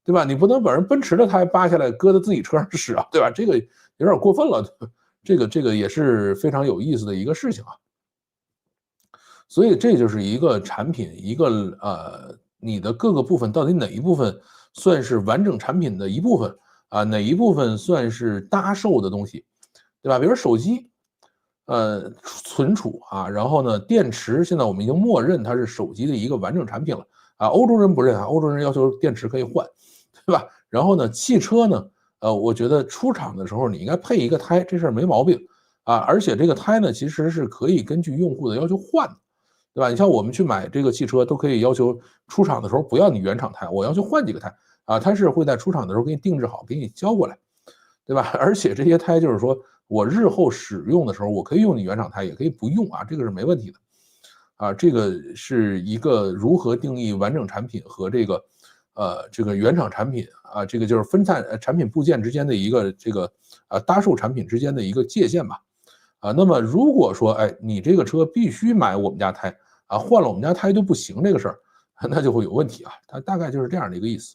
对吧？你不能把人奔驰的胎扒下来搁在自己车上使啊，对吧？这个有点过分了，这个也是非常有意思的一个事情啊。所以这就是一个产品，一个你的各个部分到底哪一部分算是完整产品的一部分啊？哪一部分算是搭售的东西，对吧？比如手机，存储啊，然后呢，电池现在我们已经默认它是手机的一个完整产品了啊。欧洲人不认啊，欧洲人要求电池可以换，对吧？然后呢，汽车呢，我觉得出厂的时候你应该配一个胎，这事儿没毛病啊。而且这个胎呢，其实是可以根据用户的要求换的。对吧？你像我们去买这个汽车，都可以要求出厂的时候不要你原厂胎，我要求换几个胎啊，它是会在出厂的时候给你定制好，给你交过来，对吧？而且这些胎就是说我日后使用的时候，我可以用你原厂胎，也可以不用啊，这个是没问题的啊。这个是一个如何定义完整产品和这个原厂产品啊，这个就是分散产品部件之间的一个搭售产品之间的一个界限吧。啊，那么如果说，哎，你这个车必须买我们家胎啊，换了我们家胎就不行，这个事儿，那就会有问题啊。它大概就是这样的一个意思。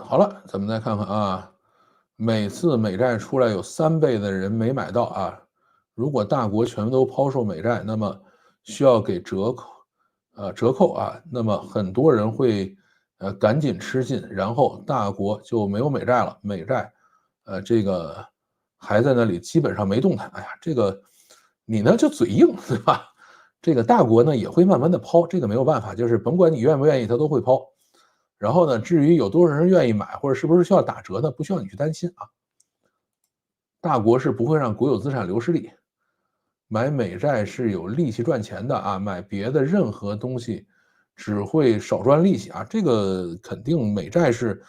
好了，咱们再看看啊，每次美债出来有3倍的人没买到啊。如果大国全都抛售美债，那么需要给折扣啊，那么很多人会赶紧吃进，然后大国就没有美债了，美债这个还在那里基本上没动弹。哎呀，这个你呢就嘴硬，对吧？这个大国呢也会慢慢的抛，这个没有办法，就是甭管你愿不愿意，它都会抛。然后呢，至于有多少人愿意买，或者是不是需要打折呢，不需要你去担心啊。大国是不会让国有资产流失的，买美债是有利息赚钱的啊，买别的任何东西只会少赚利息啊。这个肯定美债是，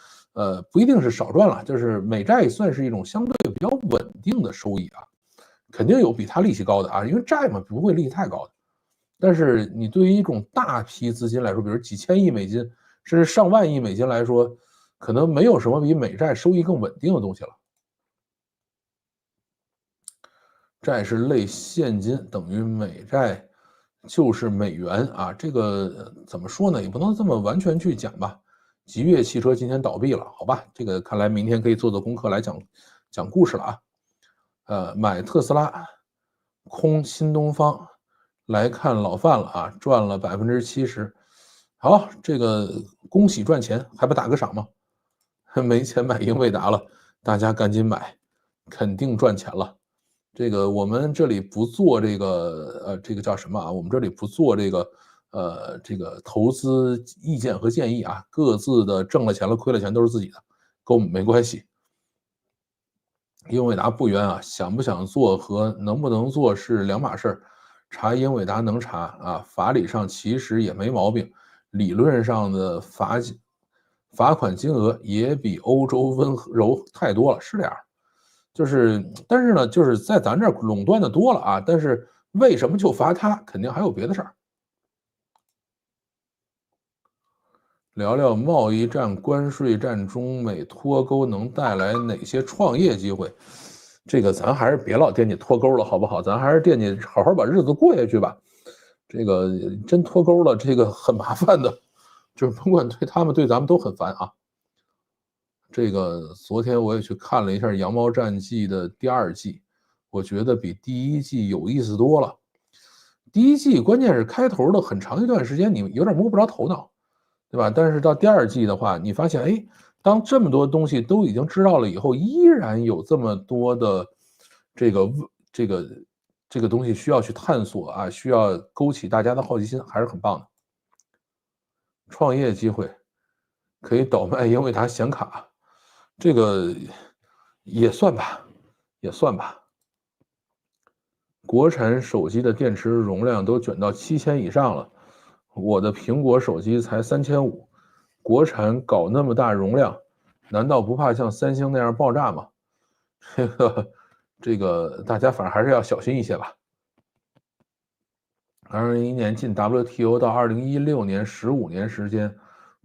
不一定是少赚了，就是美债算是一种相对比较稳定的收益啊，肯定有比它利息高的啊，因为债嘛不会利息太高的。但是你对于一种大批资金来说，比如几千亿美金，甚至上万亿美金来说，可能没有什么比美债收益更稳定的东西了。债是类现金，等于美债就是美元啊。这个怎么说呢？也不能这么完全去讲吧。吉悦汽车今天倒闭了，好吧，这个看来明天可以做做功课来讲故事了啊。买特斯拉，空新东方，来看老范了啊，赚了70%。好，这个恭喜赚钱，还不打个赏吗？没钱买英伟达了，大家赶紧买，肯定赚钱了。这个我们这里不做这个这个叫什么啊？我们这里不做这个投资意见和建议啊，各自的挣了钱了亏了钱都是自己的，跟我们没关系。英伟达不冤啊，想不想做和能不能做是两码事。查英伟达能查啊，法理上其实也没毛病，理论上的罚款金额也比欧洲温柔太多了，是这样。但是呢，就是在咱这儿垄断的多了啊，但是为什么就罚他？肯定还有别的事儿。聊聊贸易战、关税战、中美脱钩能带来哪些创业机会？这个咱还是别老惦记脱钩了，好不好？咱还是惦记好好把日子过下去吧。这个真脱钩了，这个很麻烦的，就是甭管对他们对咱们都很烦啊。这个昨天我也去看了一下《羊毛战记》的第二季，我觉得比第一季有意思多了。第一季关键是开头的很长一段时间你有点摸不着头脑，对吧？但是到第二季的话，你发现，哎，当这么多东西都已经知道了以后，依然有这么多的这个这个这个东西需要去探索啊，需要勾起大家的好奇心，还是很棒的。创业机会可以倒卖英伟达显卡，这个也算吧，也算吧。国产手机的电池容量都卷到7000以上了，我的苹果手机才3500，国产搞那么大容量，难道不怕像三星那样爆炸吗？这个大家反正还是要小心一些吧。2021年进 WTO 到2016年15年时间，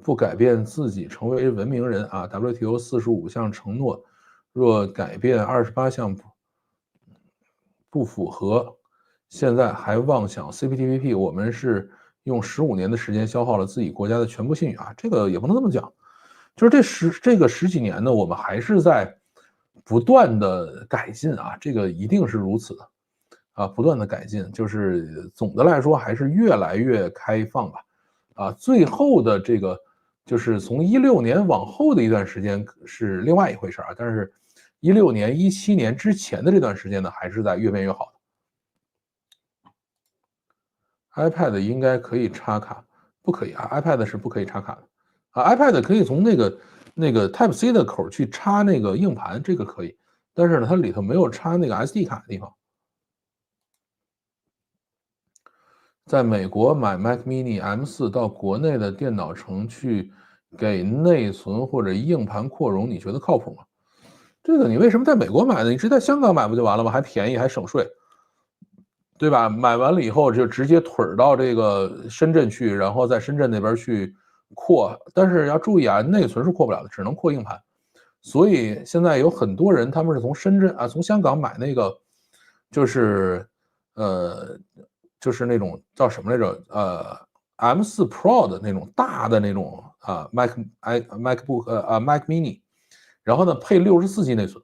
不改变自己成为文明人啊 ！WTO 45项承诺，若改变28项不符合，现在还妄想 CPTPP， 我们是用15年的时间消耗了自己国家的全部信誉啊！这个也不能这么讲，就是这个十几年呢，我们还是在不断的改进啊，这个一定是如此的啊，不断的改进，就是总的来说还是越来越开放吧，啊，最后的这个就是从16年往后的一段时间是另外一回事啊，但是16年、17年之前的这段时间呢，还是在越变越好的。iPad 应该可以插卡，不可以啊，iPad 是不可以插卡的啊，iPad 可以从那个 Type C 的口去插那个硬盘，这个可以，但是呢，它里头没有插那个 SD 卡的地方。在美国买 Mac Mini M4到国内的电脑城去给内存或者硬盘扩容，你觉得靠谱吗？这个你为什么在美国买呢？你直接在香港买不就完了吗？还便宜还省税，对吧？买完了以后就直接腿到这个深圳去，然后在深圳那边去扩。但是要注意啊，内存是扩不了的，只能扩硬盘。所以现在有很多人他们是从深圳啊，从香港买那个，就是呃，就是那种叫什么来着？M4 Pro 的那种大的那种啊，MacBook Mac Mini，然后呢配64G 内存，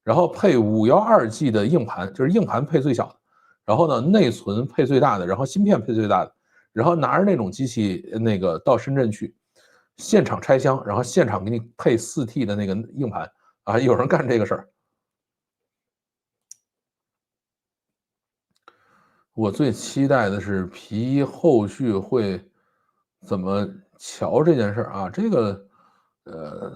然后配512G 的硬盘，就是硬盘配最小的，然后呢内存配最大的，然后芯片配最大的，然后拿着那种机器那个到深圳去，现场拆箱，然后现场给你配4T 的那个硬盘啊，有人干这个事儿。我最期待的是皮后续会怎么瞧这件事儿啊？这个，呃，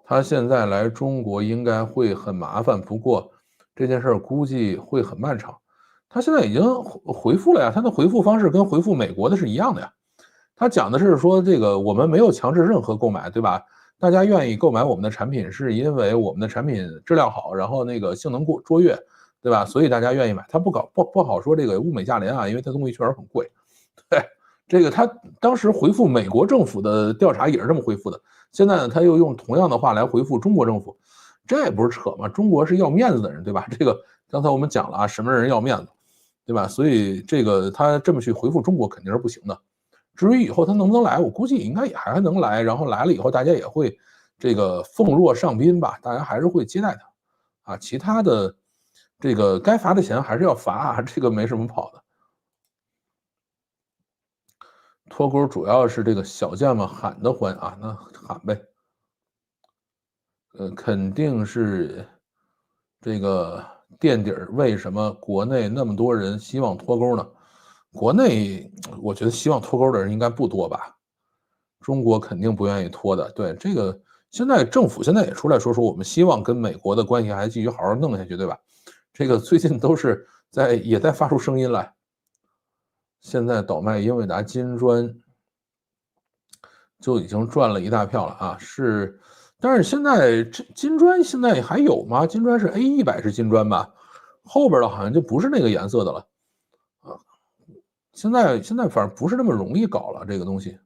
他现在来中国应该会很麻烦，不过这件事儿估计会很漫长。他现在已经回复了呀，他的回复方式跟回复美国的是一样的呀。他讲的是说，这个我们没有强制任何购买，对吧？大家愿意购买我们的产品，是因为我们的产品质量好，然后那个性能卓越，对吧？所以大家愿意买。他不好说这个物美价廉啊，因为它东西确实很贵。对，这个他当时回复美国政府的调查也是这么回复的。现在呢，他又用同样的话来回复中国政府，这不是扯吗？中国是要面子的人，对吧？这个刚才我们讲了啊，什么人要面子，对吧？所以这个他这么去回复中国肯定是不行的。至于以后他能不能来，我估计应该也还能来，然后来了以后大家也会这个奉若上宾吧，大家还是会接待他啊。其他的这个该罚的钱还是要罚啊，这个没什么跑的。脱钩主要是这个小将们喊得欢啊，那喊呗。肯定是这个垫底儿。为什么国内那么多人希望脱钩呢？国内我觉得希望脱钩的人应该不多吧？中国肯定不愿意脱的。对，这个现在政府现在也出来说我们希望跟美国的关系还继续好好弄下去，对吧？这个最近都是也在发出声音来。现在倒卖英伟达金砖就已经赚了一大票了啊！是，但是现在这金砖现在还有吗？金砖是 A100是金砖吧？后边的好像就不是那个颜色的了啊。现在反正不是那么容易搞了这个东西。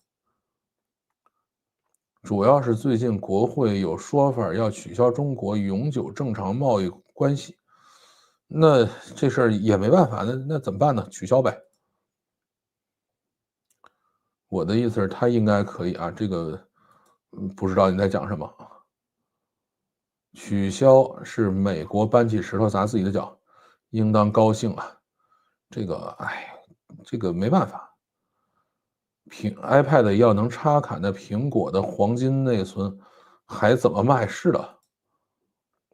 主要是最近国会有说法要取消中国永久正常贸易关系，那这事儿也没办法，那怎么办呢？取消呗。我的意思是，他应该可以啊。这个不知道你在讲什么。取消是美国搬起石头砸自己的脚，应当高兴啊。这个，哎，这个没办法。iPad 要能插卡的苹果的黄金内存还怎么卖？是的，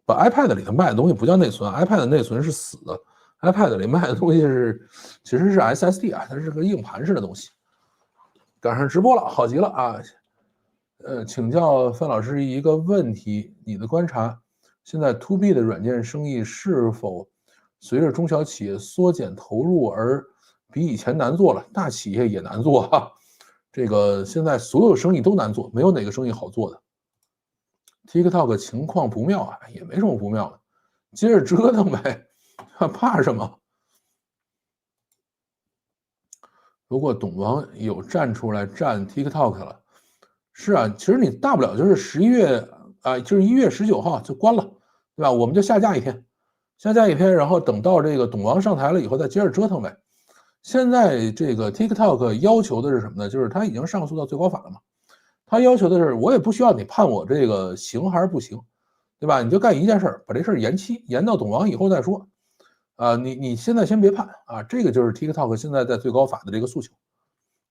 把 iPad 里头卖的东西不叫内存 ，iPad 内存是死的，iPad 里卖的东西其实是 SSD 啊，它是个硬盘式的东西。赶上直播了，好极了啊！请教范老师一个问题，你的观察，现在 To B 的软件生意是否随着中小企业缩减投入而比以前难做了？大企业也难做哈。这个现在所有生意都难做，没有哪个生意好做的。TikTok 情况不妙啊，也没什么不妙的，接着折腾呗，怕什么？如果董王有站出来站 TikTok 了，是啊，其实你大不了就是11月啊，就是1月19号就关了，对吧？我们就下架一天，下架一天，然后等到这个董王上台了以后再接着折腾呗。现在这个 TikTok 要求的是什么呢？就是他已经上诉到最高法了嘛，他要求的是我也不需要你判我这个行还是不行，对吧？你就干一件事，把这事延期，延到董王以后再说。啊，你现在先别判啊，这个就是 TikTok 现在在最高法的这个诉求，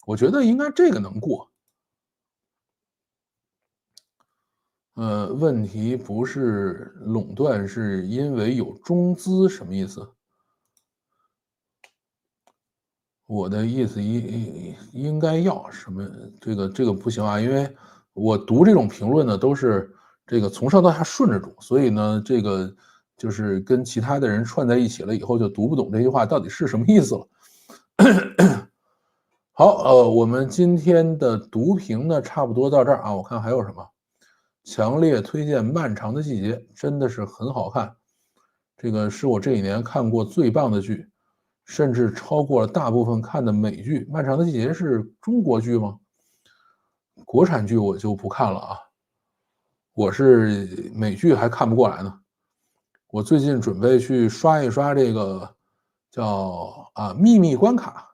我觉得应该这个能过。问题不是垄断，是因为有中资，什么意思？我的意思应该要什么？这个不行啊，因为我读这种评论呢，都是这个从上到下顺着读，所以呢，这个就是跟其他的人串在一起了以后，就读不懂这句话到底是什么意思了。好，我们今天的读评呢，差不多到这儿啊。我看还有什么？强烈推荐《漫长的季节》，真的是很好看。这个是我这几年看过最棒的剧，甚至超过了大部分看的美剧。《漫长的季节》是中国剧吗？国产剧我就不看了啊，我是美剧还看不过来呢。我最近准备去刷一刷这个叫《秘密关卡》，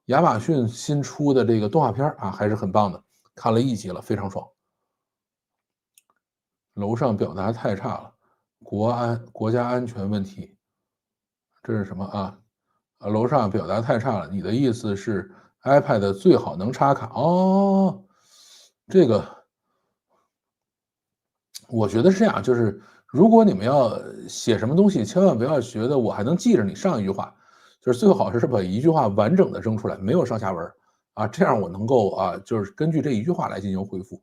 亚马逊新出的这个动画片啊，还是很棒的，看了1集了，非常爽。楼上表达太差了，国家安全问题，这是什么啊？楼上表达太差了，你的意思是 iPad 最好能插卡哦？这个我觉得是这样，就是如果你们要写什么东西，千万不要觉得我还能记着你上一句话，就是最好是把一句话完整的扔出来，没有上下文啊，这样我能够就是根据这一句话来进行回复。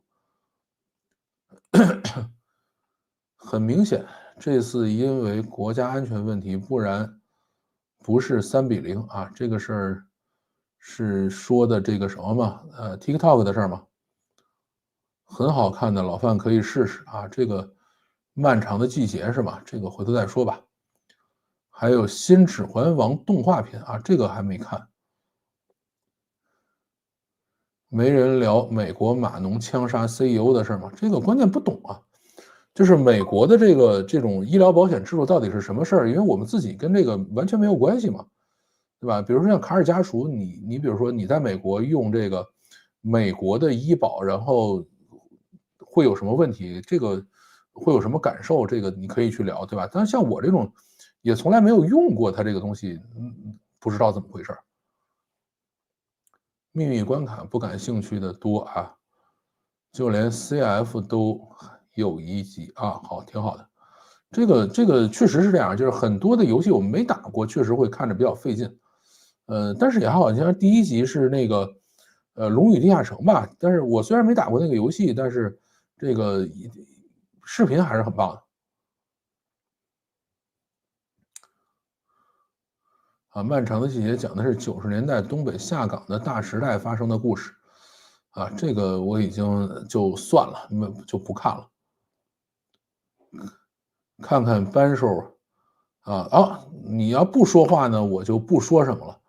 很明显，这次因为国家安全问题，不然不是3-0啊。这个事儿是说的这个什么嘛？TikTok 的事儿吗？很好看的，老范可以试试啊。这个漫长的季节是吧？这个回头再说吧。还有新《指环王》动画片啊，这个还没看。没人聊美国码农枪杀 CEO 的事吗？这个关键不懂啊。就是美国的这种医疗保险制度到底是什么事儿？因为我们自己跟这个完全没有关系嘛，对吧？比如说像卡尔家属，你比如说你在美国用这个美国的医保，然后会有什么问题？这个会有什么感受？这个你可以去聊，对吧？但是像我这种也从来没有用过它这个东西，不知道怎么回事儿。秘密关卡不感兴趣的多啊，就连 CF 都有一级啊，好，挺好的。这个确实是这样，就是很多的游戏我们没打过，确实会看着比较费劲。但是也好像第一集是那个《龙与地下城》吧，但是我虽然没打过那个游戏，但是这个视频还是很棒的。啊，漫长的季节讲的是90年代东北下岗的大时代发生的故事。啊，这个我已经就算了，就不看了。看看扳手。你要不说话呢，我就不说什么了，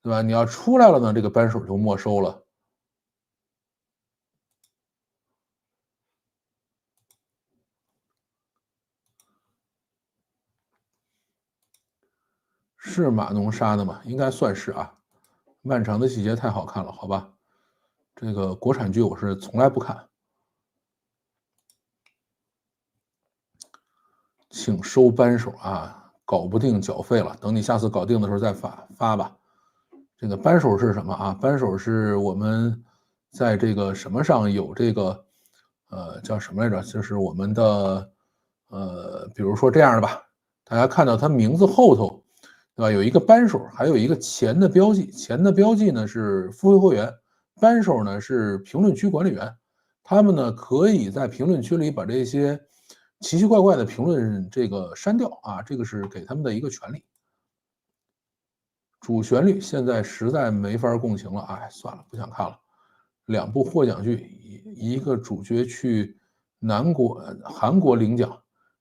对吧？你要出来了呢，这个扳手就没收了。是码农杀的吗？应该算是啊。漫长的季节太好看了，好吧？这个国产剧我是从来不看。请收扳手啊，搞不定缴费了，等你下次搞定的时候再发吧。这个扳手是什么啊？扳手是我们在这个什么上有这个叫什么来着？就是我们的比如说这样的吧，大家看到它名字后头，对吧？有一个扳手，还有一个钱的标记。钱的标记呢是付费会员，扳手呢是评论区管理员。他们呢可以在评论区里把这些奇奇怪怪的评论这个删掉啊，这个是给他们的一个权利。主旋律现在实在没法共情了，哎，算了，不想看了。2部获奖剧，一个主角去韩国领奖，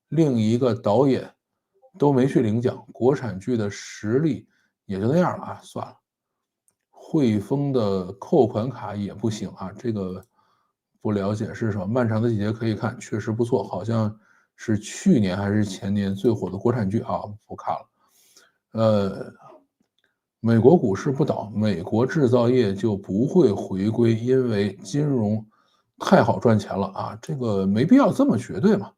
另一个导演都没去领奖，国产剧的实力也就那样了啊，算了。汇丰的扣款卡也不行啊，这个不了解是什么。漫长的季节可以看，确实不错，好像是去年还是前年最火的国产剧啊，不看了。美国股市不倒，美国制造业就不会回归，因为金融太好赚钱了啊，这个没必要这么绝对嘛。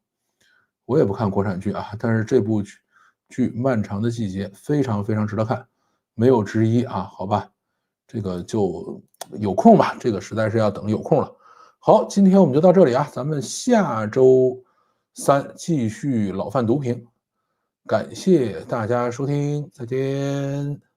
我也不看国产剧啊，但是这部剧《漫长的季节》非常非常值得看，没有之一啊，好吧，这个就有空吧，这个实在是要等有空了。好，今天我们就到这里啊，咱们下周3继续老范读评，感谢大家收听，再见。